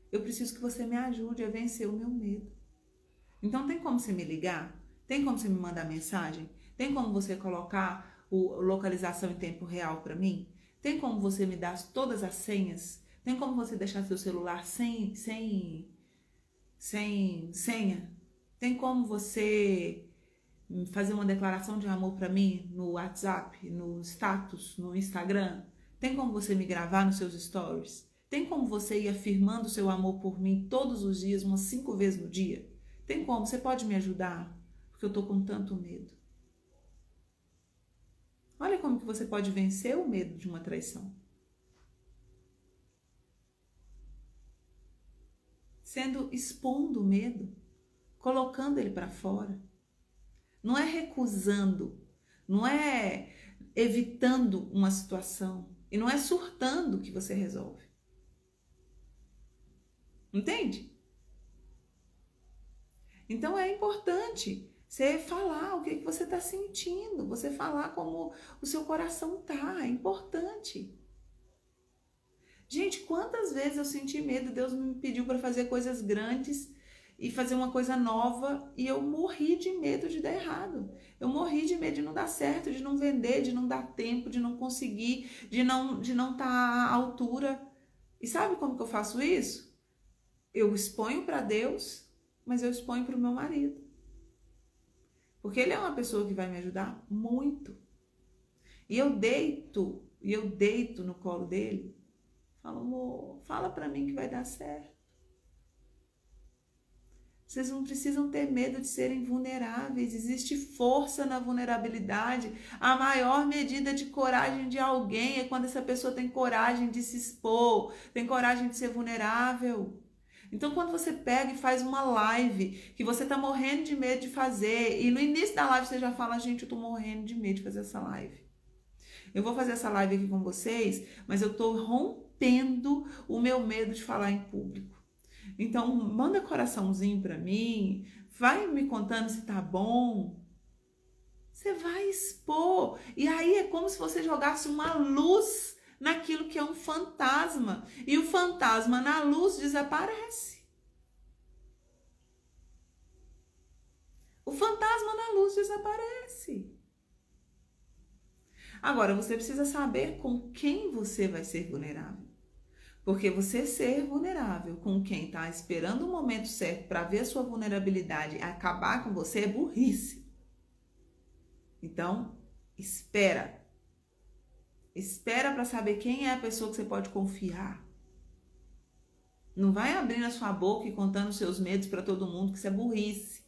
Eu preciso que você me ajude a vencer o meu medo. Então tem como você me ligar? Tem como você me mandar mensagem? Tem como você colocar a localização em tempo real para mim? Tem como você me dar todas as senhas? Tem como você deixar seu celular sem senha? Tem como você fazer uma declaração de amor para mim no WhatsApp, no status, no Instagram? Tem como você me gravar nos seus stories? Tem como você ir afirmando seu amor por mim todos os dias, umas 5 vezes no dia? Tem como? Você pode me ajudar? Porque eu tô com tanto medo. Olha como que você pode vencer o medo de uma traição. Expondo o medo, colocando ele para fora. Não é recusando, não é evitando uma situação e não é surtando que você resolve. Entende? Então é importante você falar o que você está sentindo, você falar como o seu coração tá, é importante. Gente, quantas vezes eu senti medo, Deus me pediu para fazer coisas grandes e fazer uma coisa nova e eu morri de medo de dar errado. Eu morri de medo de não dar certo, de não vender, de não dar tempo, de não conseguir, de não estar à altura. E sabe como que eu faço isso? Eu exponho para Deus, mas eu exponho para o meu marido. Porque ele é uma pessoa que vai me ajudar muito. E eu deito no colo dele, falo, amor, fala para mim que vai dar certo. Vocês não precisam ter medo de serem vulneráveis. Existe força na vulnerabilidade. A maior medida de coragem de alguém é quando essa pessoa tem coragem de se expor, tem coragem de ser vulnerável. Então, quando você pega e faz uma live que você tá morrendo de medo de fazer, e no início da live você já fala, gente, eu tô morrendo de medo de fazer essa live. Eu vou fazer essa live aqui com vocês, mas eu tô rompendo o meu medo de falar em público. Então, manda coraçãozinho pra mim, vai me contando se tá bom. Você vai expor. E aí é como se você jogasse uma luz naquilo que é um fantasma. E o fantasma na luz desaparece. O fantasma na luz desaparece. Agora, você precisa saber com quem você vai ser vulnerável. Porque você ser vulnerável com quem está esperando o momento certo para ver a sua vulnerabilidade acabar com você é burrice. Então, espera. Espera para saber quem é a pessoa que você pode confiar. Não vai abrindo a sua boca e contando seus medos para todo mundo, que isso é burrice.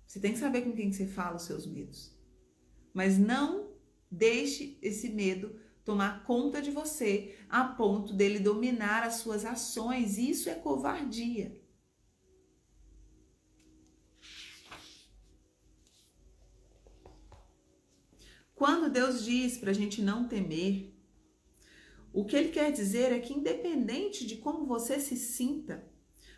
Você tem que saber com quem você fala os seus medos. Mas não deixe esse medo tomar conta de você a ponto dele dominar as suas ações. Isso é covardia. Quando Deus diz para a gente não temer, o que Ele quer dizer é que independente de como você se sinta,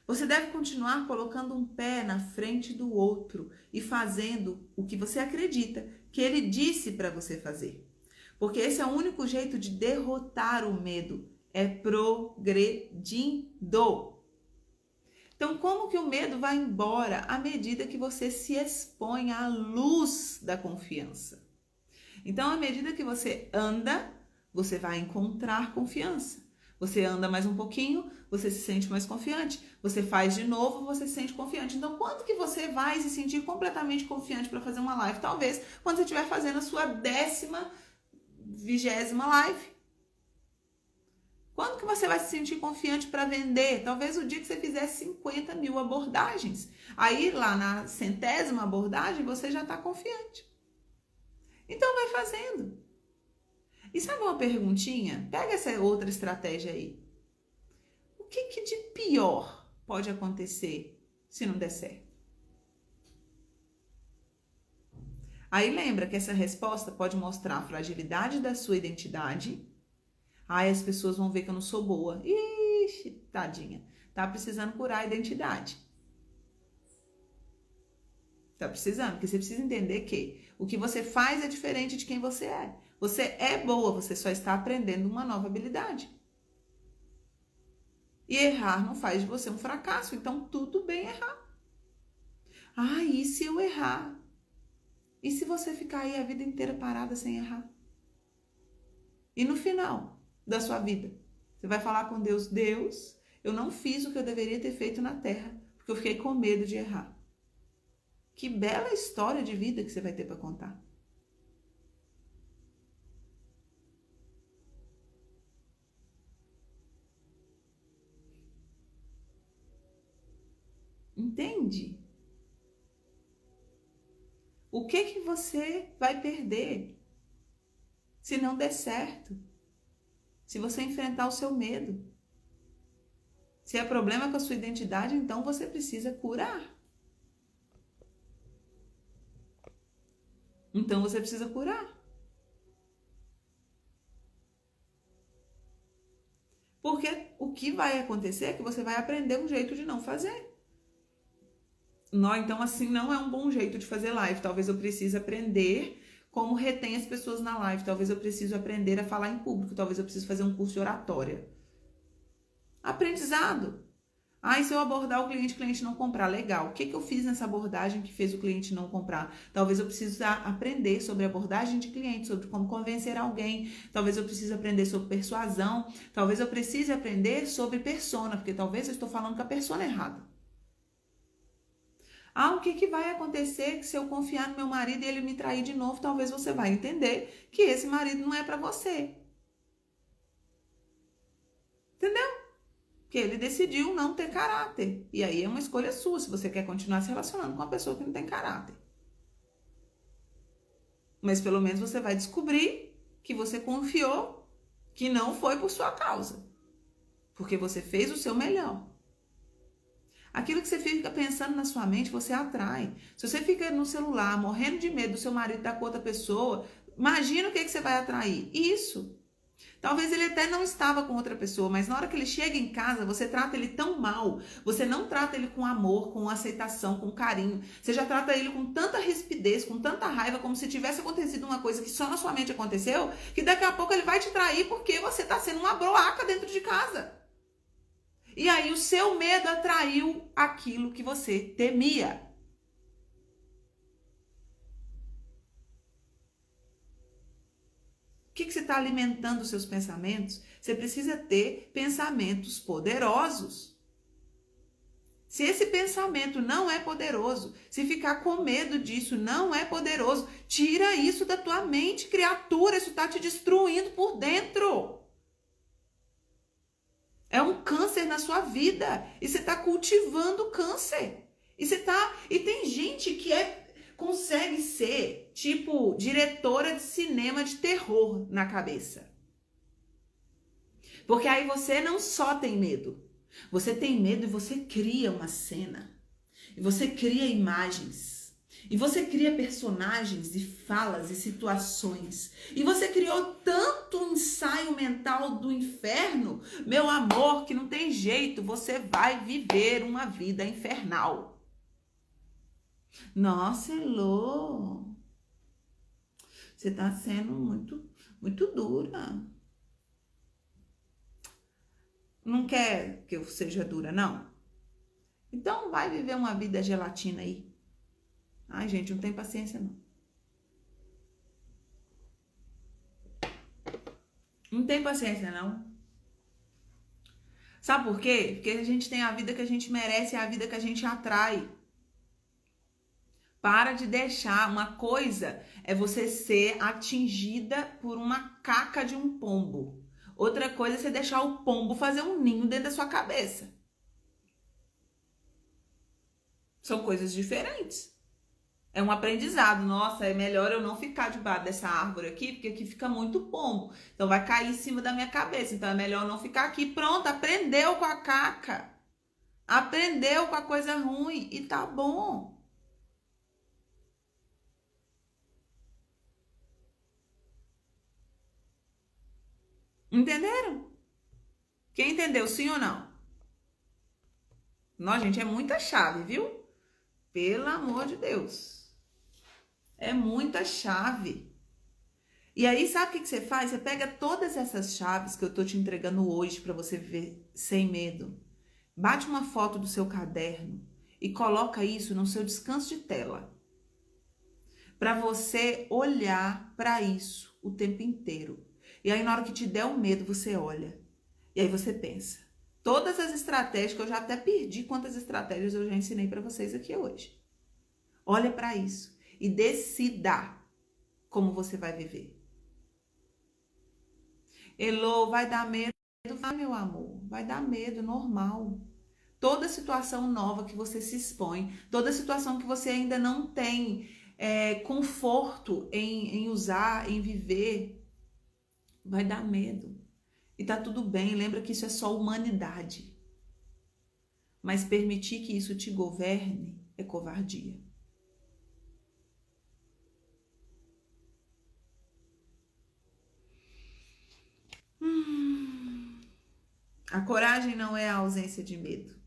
você deve continuar colocando um pé na frente do outro e fazendo o que você acredita que Ele disse para você fazer. Porque esse é o único jeito de derrotar o medo, é progredindo. Então, como que o medo vai embora à medida que você se expõe à luz da confiança? Então, à medida que você anda, você vai encontrar confiança. Você anda mais um pouquinho, você se sente mais confiante. Você faz de novo, você se sente confiante. Então, quando que você vai se sentir completamente confiante para fazer uma live? Talvez quando você estiver fazendo a sua 20ª live. Quando que você vai se sentir confiante para vender? Talvez o dia que você fizer 50 mil abordagens. Aí lá na 100ª abordagem você já está confiante. Então vai fazendo. E sabe uma perguntinha? Pega essa outra estratégia aí. O que de pior pode acontecer se não der certo? Aí lembra que essa resposta pode mostrar a fragilidade da sua identidade. Ai, as pessoas vão ver que eu não sou boa. Ixi, tadinha. Tá precisando curar a identidade. Tá precisando, porque você precisa entender que o que você faz é diferente de quem você é. Você é boa, você só está aprendendo uma nova habilidade. E errar não faz de você um fracasso, então tudo bem errar. Ah, e se eu errar? E se você ficar aí a vida inteira parada sem errar? E no final da sua vida, você vai falar com Deus, Deus, eu não fiz o que eu deveria ter feito na terra, porque eu fiquei com medo de errar. Que bela história de vida que você vai ter para contar. Entende? O que você vai perder se não der certo? Se você enfrentar o seu medo? Se é problema com a sua identidade, então você precisa curar. Então você precisa curar. Porque o que vai acontecer é que você vai aprender um jeito de não fazer. Não, então assim não é um bom jeito de fazer live. Talvez eu precise aprender como retém as pessoas na live. Talvez eu precise aprender a falar em público. Talvez eu precise fazer um curso de oratória. Aprendizado. Ah, e se eu abordar o cliente não comprar? Legal. O que eu fiz nessa abordagem que fez o cliente não comprar? Talvez eu precise aprender sobre abordagem de cliente, sobre como convencer alguém. Talvez eu precise aprender sobre persuasão. Talvez eu precise aprender sobre persona, porque talvez eu estou falando com a persona errada. Ah, o que vai acontecer se eu confiar no meu marido e ele me trair de novo? Talvez você vai entender que esse marido não é para você. Entendeu? Que ele decidiu não ter caráter. E aí é uma escolha sua, se você quer continuar se relacionando com uma pessoa que não tem caráter. Mas pelo menos você vai descobrir que você confiou, que não foi por sua causa. Porque você fez o seu melhor. Aquilo que você fica pensando na sua mente, você atrai. Se você fica no celular, morrendo de medo do seu marido estar com outra pessoa, imagina o que você vai atrair. Isso. Talvez ele até não estava com outra pessoa, mas na hora que ele chega em casa, você trata ele tão mal. Você não trata ele com amor, com aceitação, com carinho. Você já trata ele com tanta rispidez, com tanta raiva, como se tivesse acontecido uma coisa que só na sua mente aconteceu, que daqui a pouco ele vai te trair porque você está sendo uma broaca dentro de casa. E aí o seu medo atraiu aquilo que você temia. O que você está alimentando os seus pensamentos? Você precisa ter pensamentos poderosos. Se esse pensamento não é poderoso, se ficar com medo disso não é poderoso, tira isso da tua mente, criatura. Isso está te destruindo por dentro. É um câncer na sua vida. E você está cultivando câncer. E tem gente que consegue ser, tipo, diretora de cinema de terror na cabeça. Porque aí você não só tem medo. Você tem medo e você cria uma cena. E você cria imagens. E você cria personagens e falas e situações. E você criou tanto ensaio mental do inferno, meu amor, que não tem jeito. Você vai viver uma vida infernal. Nossa, Elô, você tá sendo muito dura. Não quer que eu seja dura, não? Então vai viver uma vida gelatina aí. Ai, gente, não tem paciência, não. Não tem paciência, não. Sabe por quê? Porque a gente tem a vida que a gente merece, é a vida que a gente atrai. Para de deixar. Uma coisa é você ser atingida por uma caca de um pombo. Outra coisa é você deixar o pombo fazer um ninho dentro da sua cabeça. São coisas diferentes. É um aprendizado. Nossa, é melhor eu não ficar debaixo dessa árvore aqui, porque aqui fica muito pombo. Então vai cair em cima da minha cabeça. Então é melhor não ficar aqui. Pronto, aprendeu com a caca. Aprendeu com a coisa ruim e tá bom. Entenderam? Quem entendeu, sim ou não? Nossa, gente, é muita chave, viu? Pelo amor de Deus. É muita chave. E aí, sabe o que você faz? Você pega todas essas chaves que eu tô te entregando hoje para você viver sem medo. Bate uma foto do seu caderno e coloca isso no seu descanso de tela. Para você olhar para isso o tempo inteiro. E aí, na hora que te der o medo, você olha. E aí você pensa. Todas as estratégias, que eu já até perdi quantas estratégias eu já ensinei para vocês aqui hoje. Olha para isso e decida como você vai viver. Elô, vai dar medo? Vai, meu amor. Vai dar medo, normal. Toda situação nova que você se expõe, toda situação que você ainda não tem conforto em usar, em viver, vai dar medo. E tá tudo bem, lembra que isso é só humanidade. Mas permitir que isso te governe é covardia. A coragem não é a ausência de medo.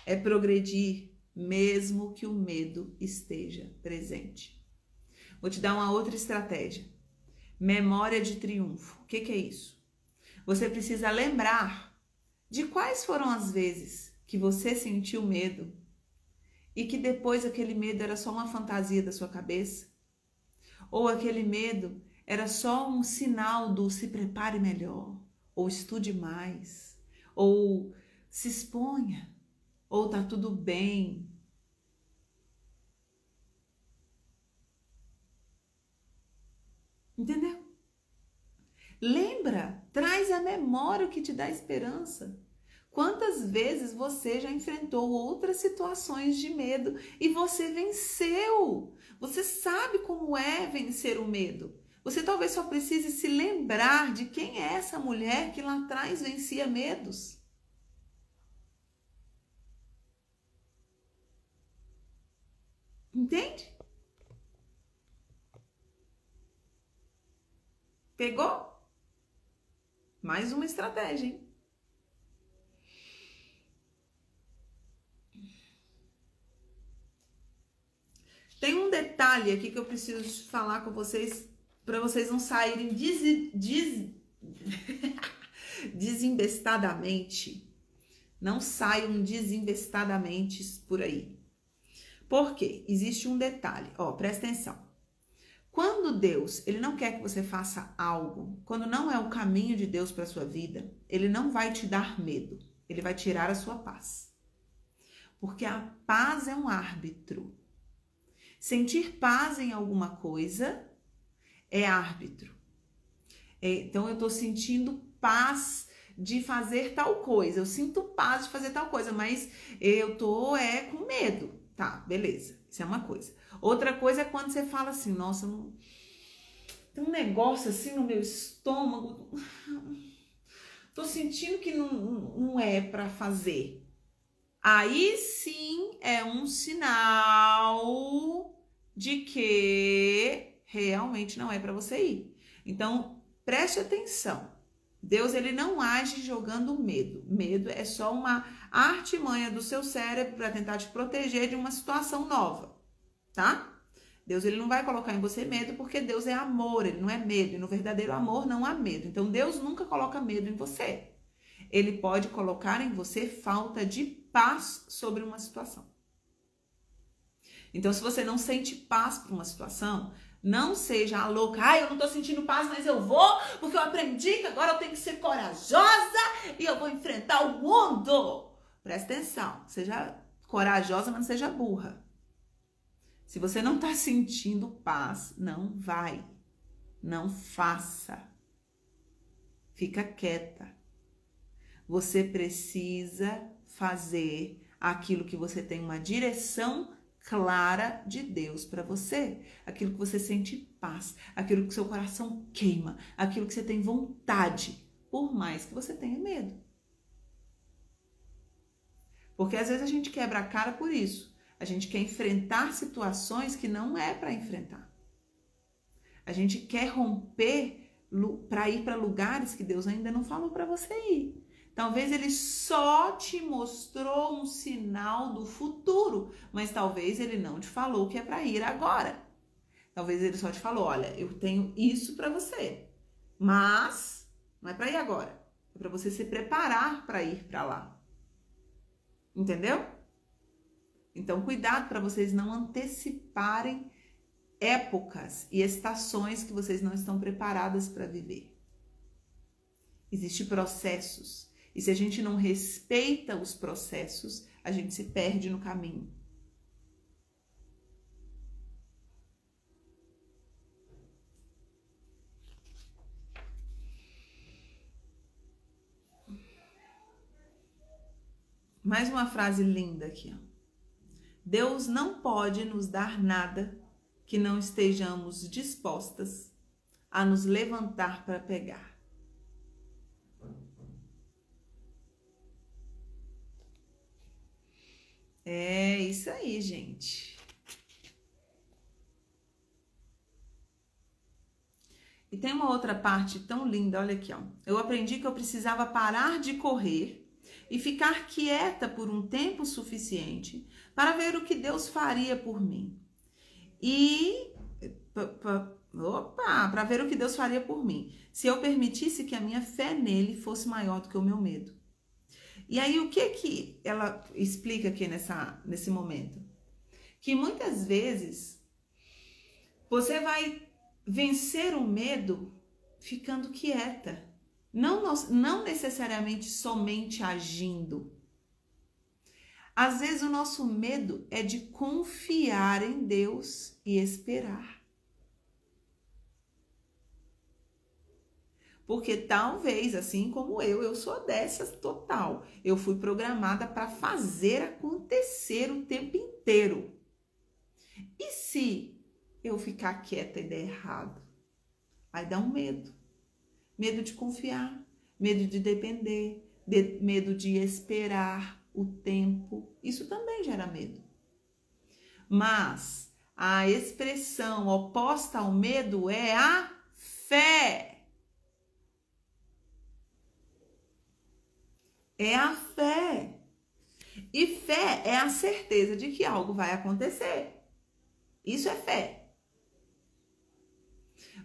É progredir mesmo que o medo esteja presente. Vou te dar uma outra estratégia. Memória de triunfo. O que é isso? Você precisa lembrar de quais foram as vezes que você sentiu medo e que depois aquele medo era só uma fantasia da sua cabeça, ou aquele medo era só um sinal do se prepare melhor, ou estude mais, ou se exponha, ou tá tudo bem. Entendeu? Lembra, traz à memória o que te dá esperança. Quantas vezes você já enfrentou outras situações de medo e você venceu? Você sabe como é vencer o medo. Você talvez só precise se lembrar de quem é essa mulher que lá atrás vencia medos. Entende? Pegou? Mais uma estratégia, hein? Tem um detalhe aqui que eu preciso falar com vocês, para vocês não saírem desembestadamente. Não saiam desembestadamente por aí. Por quê? Existe um detalhe. Ó, presta atenção. Quando Deus, ele não quer que você faça algo, quando não é o caminho de Deus para sua vida, ele não vai te dar medo. Ele vai tirar a sua paz. Porque a paz é um árbitro. Sentir paz em alguma coisa é árbitro. Então, eu tô sentindo paz de fazer tal coisa. Eu sinto paz de fazer tal coisa, mas eu tô com medo. Tá, beleza. Isso é uma coisa. Outra coisa é quando você fala assim, nossa, tem um negócio assim no meu estômago. Tô sentindo que não é pra fazer. Aí sim é um sinal de que realmente não é para você ir. Então, preste atenção. Deus, ele não age jogando medo. Medo é só uma artimanha do seu cérebro para tentar te proteger de uma situação nova, tá? Deus, ele não vai colocar em você medo porque Deus é amor, ele não é medo. E no verdadeiro amor não há medo. Então, Deus nunca coloca medo em você. Ele pode colocar em você falta de paz sobre uma situação. Então, se você não sente paz para uma situação, não seja a louca. Eu não tô sentindo paz, mas eu vou, porque eu aprendi que agora eu tenho que ser corajosa e eu vou enfrentar o mundo. Presta atenção, seja corajosa, mas não seja burra. Se você não tá sentindo paz, não vai. Não faça. Fica quieta. Você precisa fazer aquilo que você tem uma direção clara de Deus para você, aquilo que você sente paz, aquilo que seu coração queima, aquilo que você tem vontade, por mais que você tenha medo. Porque às vezes a gente quebra a cara por isso. A gente quer enfrentar situações que não é para enfrentar. A gente quer romper para ir para lugares que Deus ainda não falou para você ir. Talvez ele só te mostrou um sinal do futuro, mas talvez ele não te falou que é para ir agora. Talvez ele só te falou, olha, eu tenho isso para você, mas não é para ir agora. É para você se preparar para ir para lá. Entendeu? Então, cuidado para vocês não anteciparem épocas e estações que vocês não estão preparadas para viver. Existem processos. E se a gente não respeita os processos, a gente se perde no caminho. Mais uma frase linda aqui, ó. Deus não pode nos dar nada que não estejamos dispostas a nos levantar para pegar. É isso aí, gente. E tem uma outra parte tão linda, olha aqui, ó. Eu aprendi que eu precisava parar de correr e ficar quieta por um tempo suficiente para ver o que Deus faria por mim. Para ver o que Deus faria por mim, se eu permitisse que a minha fé nele fosse maior do que o meu medo. E aí, o que ela explica aqui nesse momento? Que muitas vezes você vai vencer o medo ficando quieta. Não necessariamente somente agindo. Às vezes o nosso medo é de confiar em Deus e esperar. Porque talvez, assim como eu sou dessas total. Eu fui programada para fazer acontecer o tempo inteiro. E se eu ficar quieta e der errado? Aí dá um medo. Medo de confiar, medo de depender, medo de esperar o tempo. Isso também gera medo. Mas a expressão oposta ao medo é a fé. É a fé. E fé é a certeza de que algo vai acontecer. Isso é fé.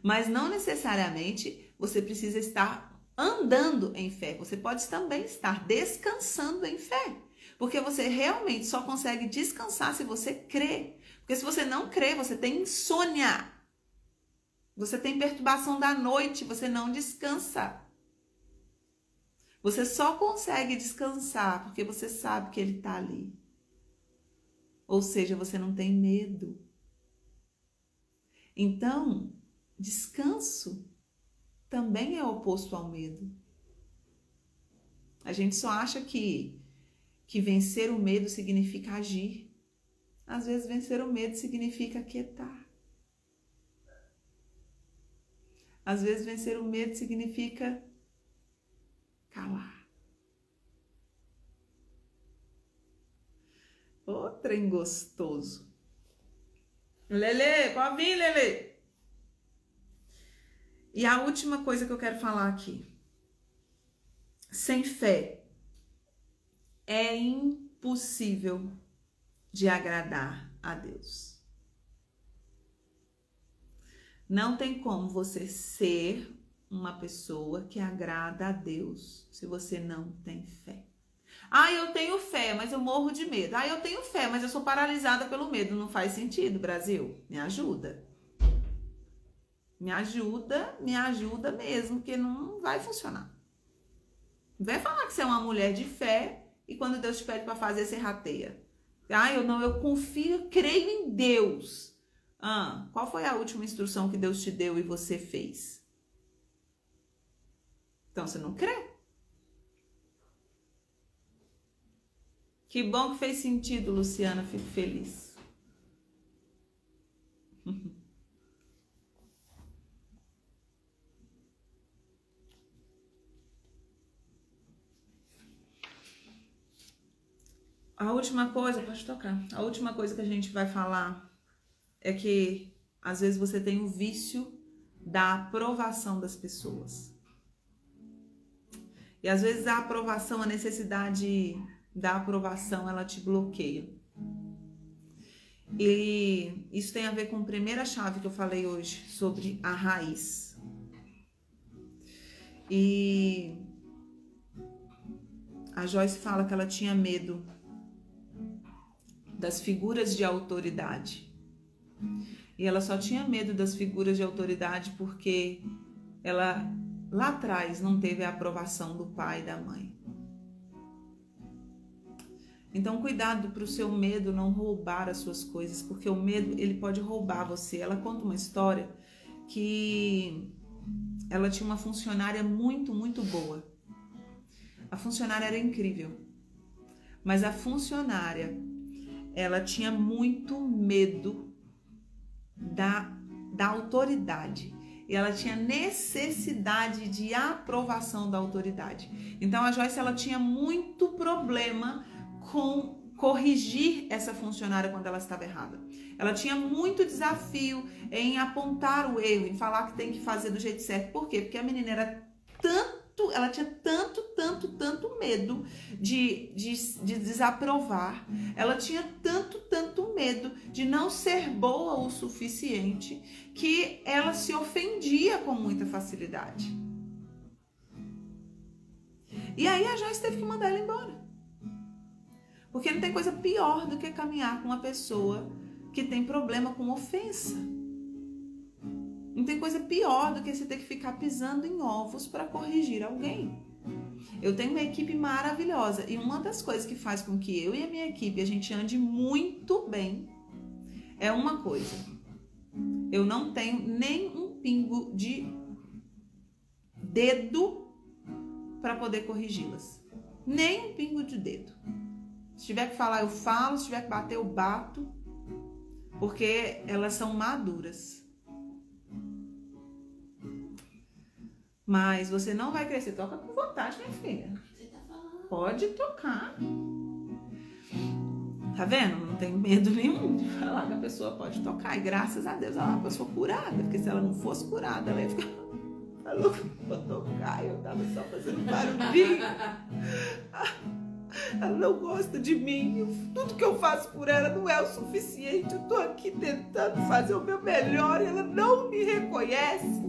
Mas não necessariamente você precisa estar andando em fé. Você pode também estar descansando em fé. Porque você realmente só consegue descansar se você crê. Porque se você não crê, você tem insônia. Você tem perturbação da noite, você não descansa. Você só consegue descansar porque você sabe que ele está ali. Ou seja, você não tem medo. Então, descanso também é oposto ao medo. A gente só acha que vencer o medo significa agir. Às vezes, vencer o medo significa quietar. Às vezes, vencer o medo significa calar. Ô, trem gostoso. Lelê, pode vir, Lelê. E a última coisa que eu quero falar aqui. Sem fé é impossível de agradar a Deus. Não tem como você ser uma pessoa que agrada a Deus se você não tem fé. Ah, eu tenho fé, mas eu morro de medo. Ah, eu tenho fé, mas eu sou paralisada pelo medo. Não faz sentido, Brasil. Me ajuda. Me ajuda mesmo, que não vai funcionar. Vai falar que você é uma mulher de fé e quando Deus te pede para fazer, você rateia. Ah, eu confio, creio em Deus. Ah, qual foi a última instrução que Deus te deu e você fez? Então você não crê? Que bom que fez sentido, Luciana, fico feliz. A última coisa, pode tocar. A última coisa que a gente vai falar é que às vezes você tem o vício da aprovação das pessoas. E às vezes a aprovação, a necessidade da aprovação, ela te bloqueia. E isso tem a ver com a primeira chave que eu falei hoje, sobre a raiz. E a Joyce fala que ela tinha medo das figuras de autoridade. E ela só tinha medo das figuras de autoridade porque ela lá atrás não teve a aprovação do pai e da mãe. Então, cuidado para o seu medo não roubar as suas coisas, porque o medo, ele pode roubar você. Ela conta uma história que ela tinha uma funcionária muito, muito boa. A funcionária era incrível, mas a funcionária, ela tinha muito medo da autoridade. E ela tinha necessidade de aprovação da autoridade. Então, a Joyce, ela tinha muito problema com corrigir essa funcionária quando ela estava errada. Ela tinha muito desafio em apontar o erro, em falar que tem que fazer do jeito certo. Por quê? Porque a menina era ela tinha tanto medo de desaprovar. Ela tinha tanto medo de não ser boa o suficiente que ela se ofendia com muita facilidade. E aí a Joyce teve que mandar ela embora. Porque não tem coisa pior do que caminhar com uma pessoa que tem problema com ofensa. Não tem coisa pior do que você ter que ficar pisando em ovos para corrigir alguém. Eu tenho uma equipe maravilhosa e uma das coisas que faz com que eu e a minha equipe a gente ande muito bem é uma coisa. Eu não tenho nem um pingo de dedo para poder corrigi-las. Nem um pingo de dedo. Se tiver que falar, eu falo. Se tiver que bater, eu bato. Porque elas são maduras. Mas você não vai crescer. Toca com vontade, minha filha.
Você tá falando.
Pode tocar. Tá vendo? Não tem medo nenhum de falar que a pessoa pode tocar. E graças a Deus ela é uma pessoa curada. Porque se ela não fosse curada, ela ia ficar louca pra tocar. Eu tava só fazendo barulhinho. Ela não gosta de mim. Tudo que eu faço por ela não é o suficiente. Eu tô aqui tentando fazer o meu melhor e ela não me reconhece.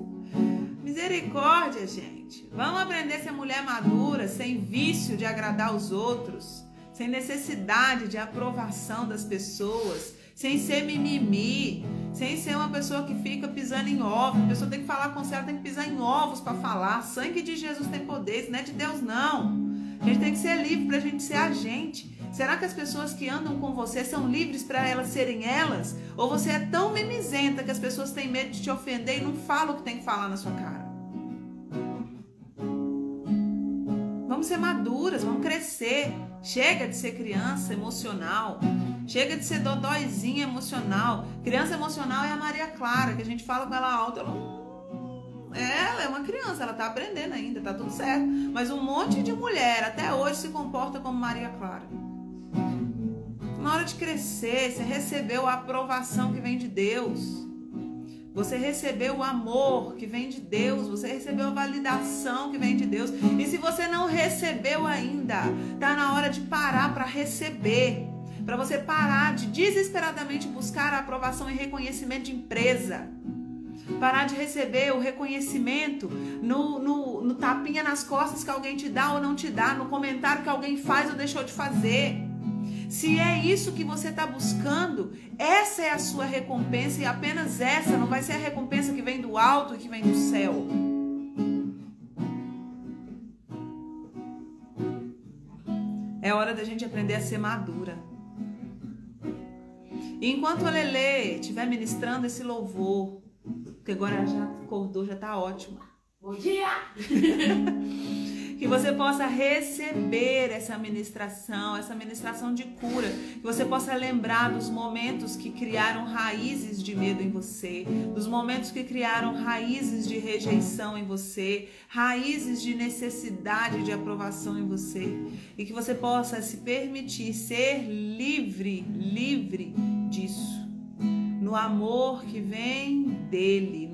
Misericórdia, gente. Vamos aprender a ser mulher madura, sem vício de agradar os outros, sem necessidade de aprovação das pessoas, sem ser mimimi, sem ser uma pessoa que fica pisando em ovos. A pessoa tem que falar com você, ela tem que pisar em ovos para falar. Sangue de Jesus tem poder, isso não é de Deus, não. A gente tem que ser livre pra gente ser a gente. Será que as pessoas que andam com você são livres para elas serem elas? Ou você é tão mimizenta que as pessoas têm medo de te ofender e não falam o que tem que falar na sua cara? Vamos ser maduras, vamos crescer. Chega de ser criança emocional. Chega de ser dodóizinha emocional. Criança emocional é a Maria Clara, que a gente fala com ela alto. Ela é uma criança, ela tá aprendendo ainda, tá tudo certo. Mas um monte de mulher até hoje se comporta como Maria Clara. Na hora de crescer, você recebeu a aprovação que vem de Deus. Você recebeu o amor que vem de Deus. Você recebeu a validação que vem de Deus. E se você não recebeu ainda, tá na hora de parar para receber. Para você parar de desesperadamente buscar a aprovação e reconhecimento de empresa. Parar de receber o reconhecimento no tapinha nas costas que alguém te dá ou não te dá, no comentário que alguém faz ou deixou de fazer. Se é isso que você está buscando, essa é a sua recompensa e apenas essa, não vai ser a recompensa que vem do alto e que vem do céu. É hora da gente aprender a ser madura. E enquanto a Lelê estiver ministrando esse louvor, porque agora já acordou, já tá ótimo.
Bom dia!
Que você possa receber essa ministração de cura. Que você possa lembrar dos momentos que criaram raízes de medo em você, dos momentos que criaram raízes de rejeição em você, raízes de necessidade de aprovação em você. E que você possa se permitir ser livre disso. No amor que vem dele,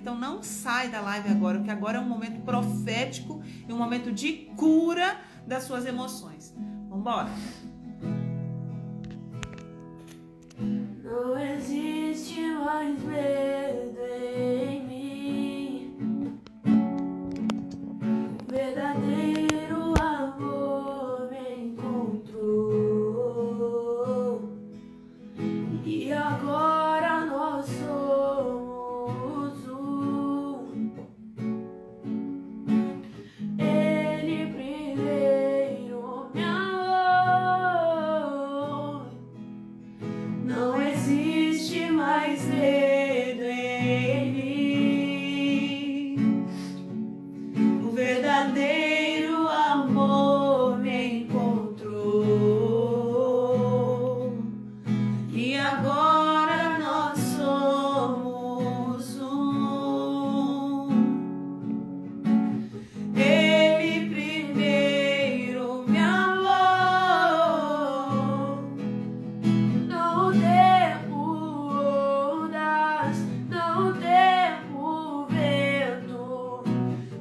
Então não sai da live agora, porque agora é um momento profético e um momento de cura das suas emoções. Vamos embora.
Não existe mais medo em mim. O verdadeiro amor me encontrou. E agora nós somos um. Ele primeiro me amou. Não existe mais medo em mim. O verdadeiro amor me encontrou. E agora nós somos um. Ele primeiro me amou. Não temo ondas, não temo vento.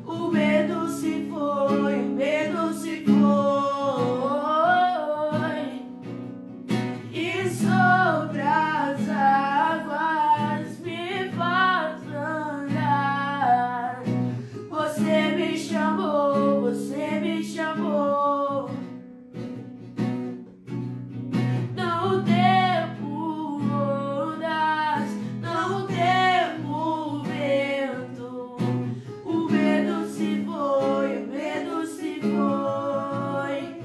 O medo se foi, o medo se foi. E sobre as águas me faz andar. Você me chamou, você me chamou. Não temo ondas, não temo vento. O medo se foi, o medo se foi.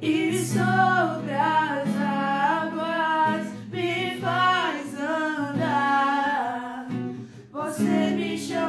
E sobre as águas me faz andar. Você me chamou.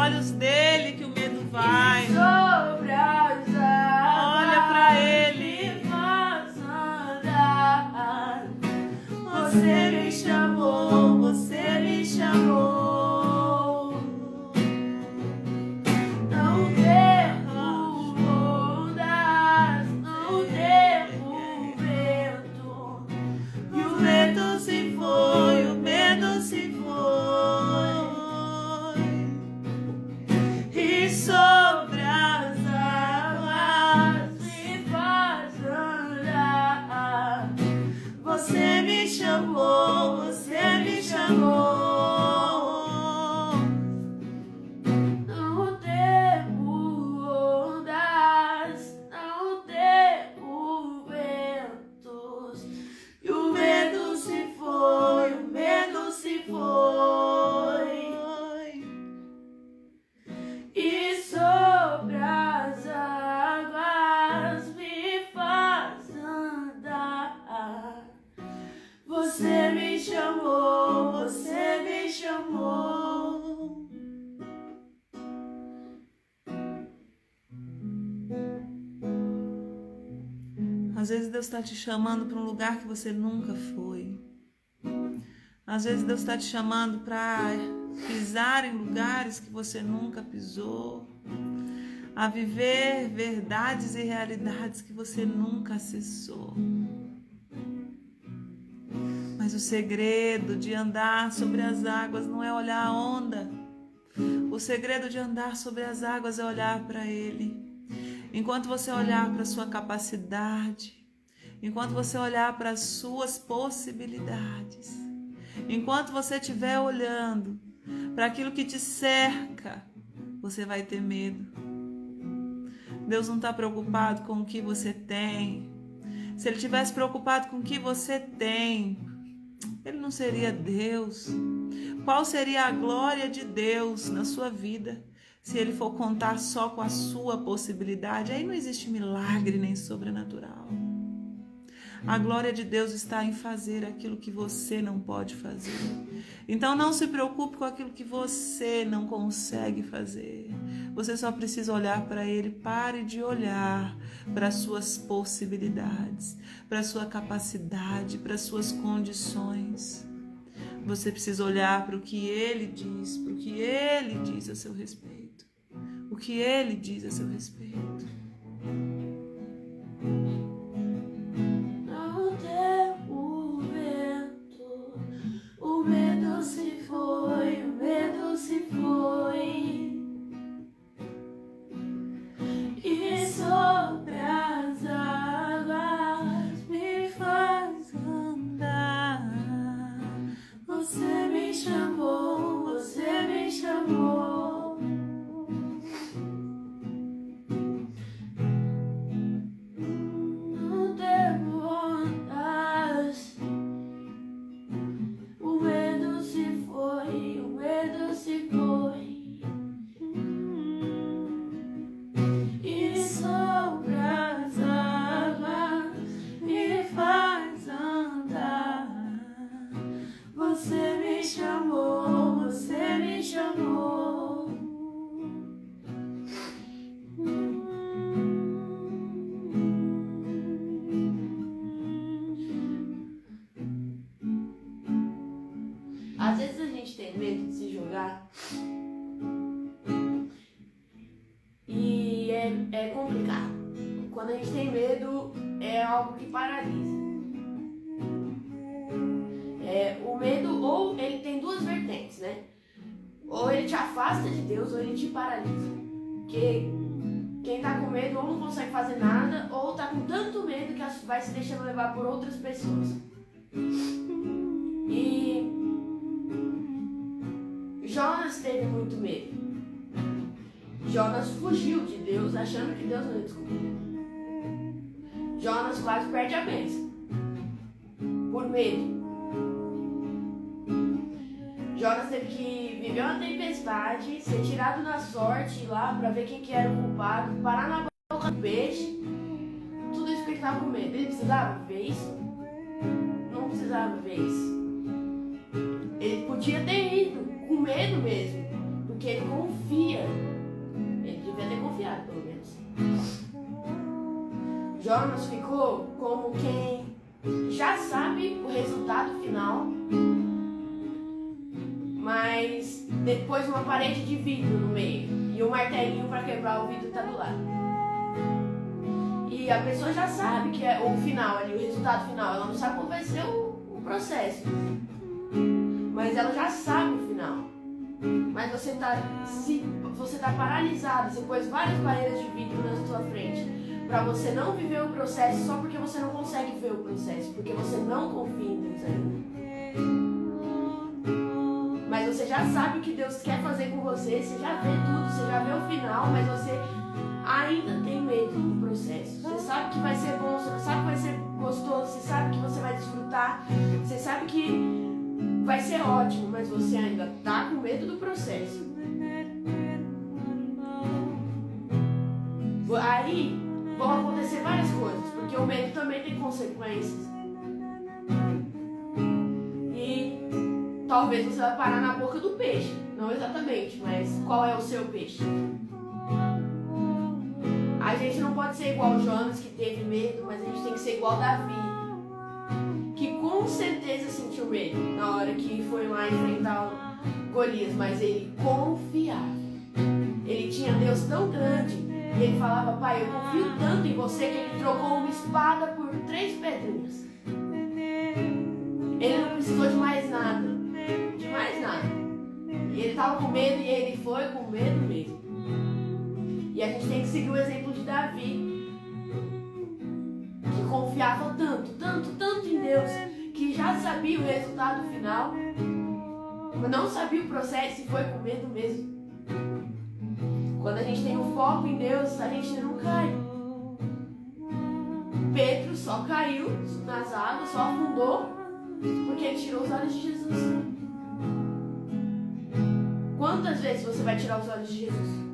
olhos dele que o medo vai.
E sobre as águas
Olha pra ele.
me faz andar. Você me chamou, você me chamou. Não temo ondas, não temo vento. E o vento se foi, o medo se foi. E sobre as águas me faz andar. Você me chamou, você me chamou. Não temo ondas, não temo ventos. E o medo se foi, o medo se foi. E sobre as águas me faz andar. Você me chamou, você me chamou.
Às vezes Deus está te chamando para um lugar que você nunca foi. Às vezes Deus está te chamando para pisar em lugares que você nunca pisou. A viver verdades e realidades que você nunca acessou. Mas o segredo de andar sobre as águas não é olhar a onda. O segredo de andar sobre as águas é olhar para Ele. Enquanto você olhar para a sua capacidade, enquanto você olhar para as suas possibilidades, enquanto você estiver olhando para aquilo que te cerca, você vai ter medo. Deus não está preocupado com o que você tem. Se Ele estivesse preocupado com o que você tem, Ele não seria Deus. Qual seria a glória de Deus na sua vida se Ele for contar só com a sua possibilidade? Aí não existe milagre nem sobrenatural. A glória de Deus está em fazer aquilo que você não pode fazer. Então não se preocupe com aquilo que você não consegue fazer. Você só precisa olhar para Ele. Pare de olhar para as suas possibilidades, para a sua capacidade, para as suas condições. Você precisa olhar para o que Ele diz, para o que Ele diz a seu respeito. O que Ele diz a seu respeito.
Não temo vento, o medo se foi, o medo se foi. E sobre as águas me faz andar. Você me chamou, você me chamou. Não temo ondas, o medo se foi, o medo se foi. E sobre as águas me faz andar. Você me chamou, você me chamou. Às vezes a gente tem medo de se jogar e é complicado. Quando a gente tem medo, é algo que paralisa. O medo, ou ele tem duas vertentes, né? Ou ele te afasta de Deus, ou ele te paralisa. Porque quem tá com medo ou não consegue fazer nada, ou tá com tanto medo que vai se deixando levar por outras pessoas. E Jonas teve muito medo. Jonas fugiu de Deus, achando que Deus não ia descobrir. Jonas quase perde a bênção por medo. Jonas teve que viver uma tempestade, ser tirado na sorte, ir lá pra ver quem que era o culpado, parar na boca do peixe. Tudo isso porque ele tava com medo. Ele precisava ver isso? Não precisava ver isso. Ele podia ter ido com medo mesmo, porque ele confia. Ele devia ter confiado, pelo menos. Jonas ficou como quem já sabe o resultado final, mas depois uma parede de vidro no meio e um martelinho para quebrar o vidro tá do lado. E a pessoa já sabe que é o final ali, o resultado final. Ela não sabe como vai ser o processo, mas ela já sabe o final. Mas você tá paralisado, você pôs várias barreiras de vidro na sua frente para você não viver o processo só porque você não consegue ver o processo, porque você não confia em Deus ainda. Mas você já sabe o que Deus quer fazer com você, você já vê tudo, você já vê o final, mas você ainda tem medo do processo. Você sabe que vai ser bom, você sabe que vai ser gostoso, você sabe que você vai desfrutar, você sabe que vai ser ótimo, mas você ainda tá com medo do processo. Aí vão acontecer várias coisas, porque o medo também tem consequências. E talvez você vai parar na boca do peixe. Não exatamente, mas qual é o seu peixe? A gente não pode ser igual Jonas, que teve medo, mas a gente tem que ser igual Davi, que com certeza sentiu medo na hora que foi lá enfrentar Golias, mas ele confiava. Ele tinha Deus tão grande. E ele falava: pai, eu confio tanto em você que ele trocou uma espada por 3 pedrinhas. Ele não precisou de mais nada. De mais nada. E ele estava com medo e ele foi com medo mesmo. E a gente tem que seguir o exemplo de Davi, que confiava tanto, tanto, tanto em Deus, que já sabia o resultado final, mas não sabia o processo e foi com medo mesmo. Quando a gente tem um foco em Deus, a gente não cai. Pedro só caiu nas águas, só afundou, porque ele tirou os olhos de Jesus. Quantas vezes você vai tirar os olhos de Jesus?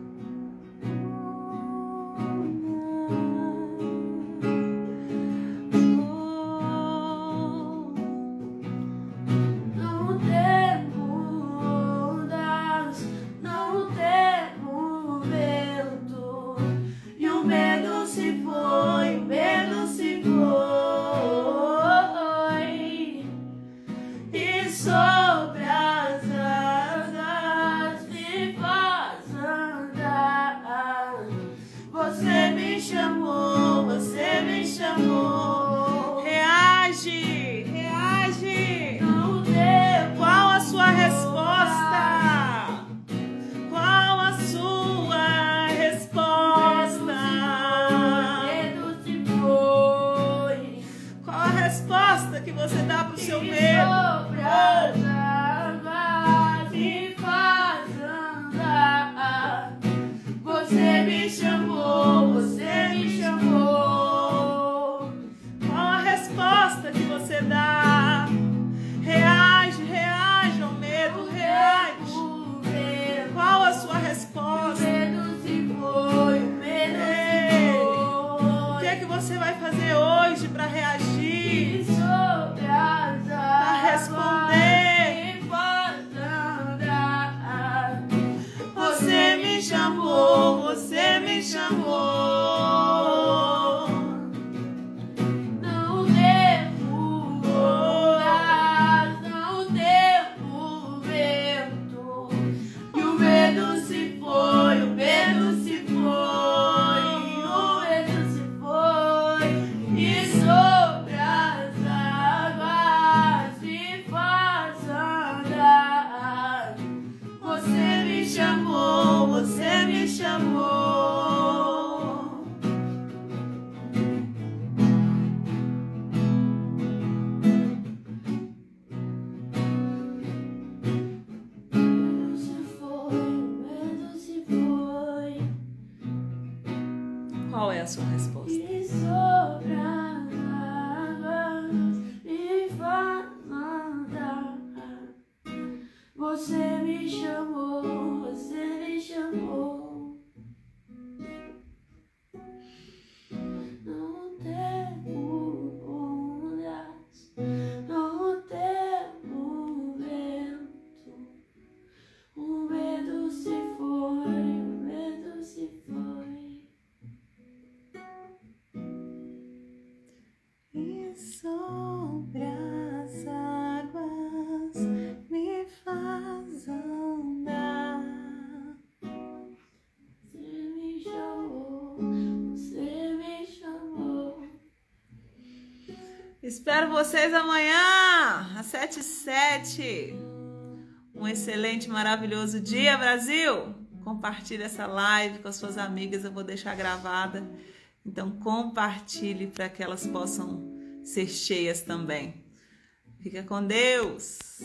Qual é a sua resposta?
Você me chamou, você me chamou. Não temo ondas, não temo vento. O medo se
Espero vocês amanhã, às 7h07. Um excelente, maravilhoso dia, Brasil! Compartilhe essa live com as suas amigas, eu vou deixar gravada. Então compartilhe para que elas possam ser cheias também. Fica com Deus!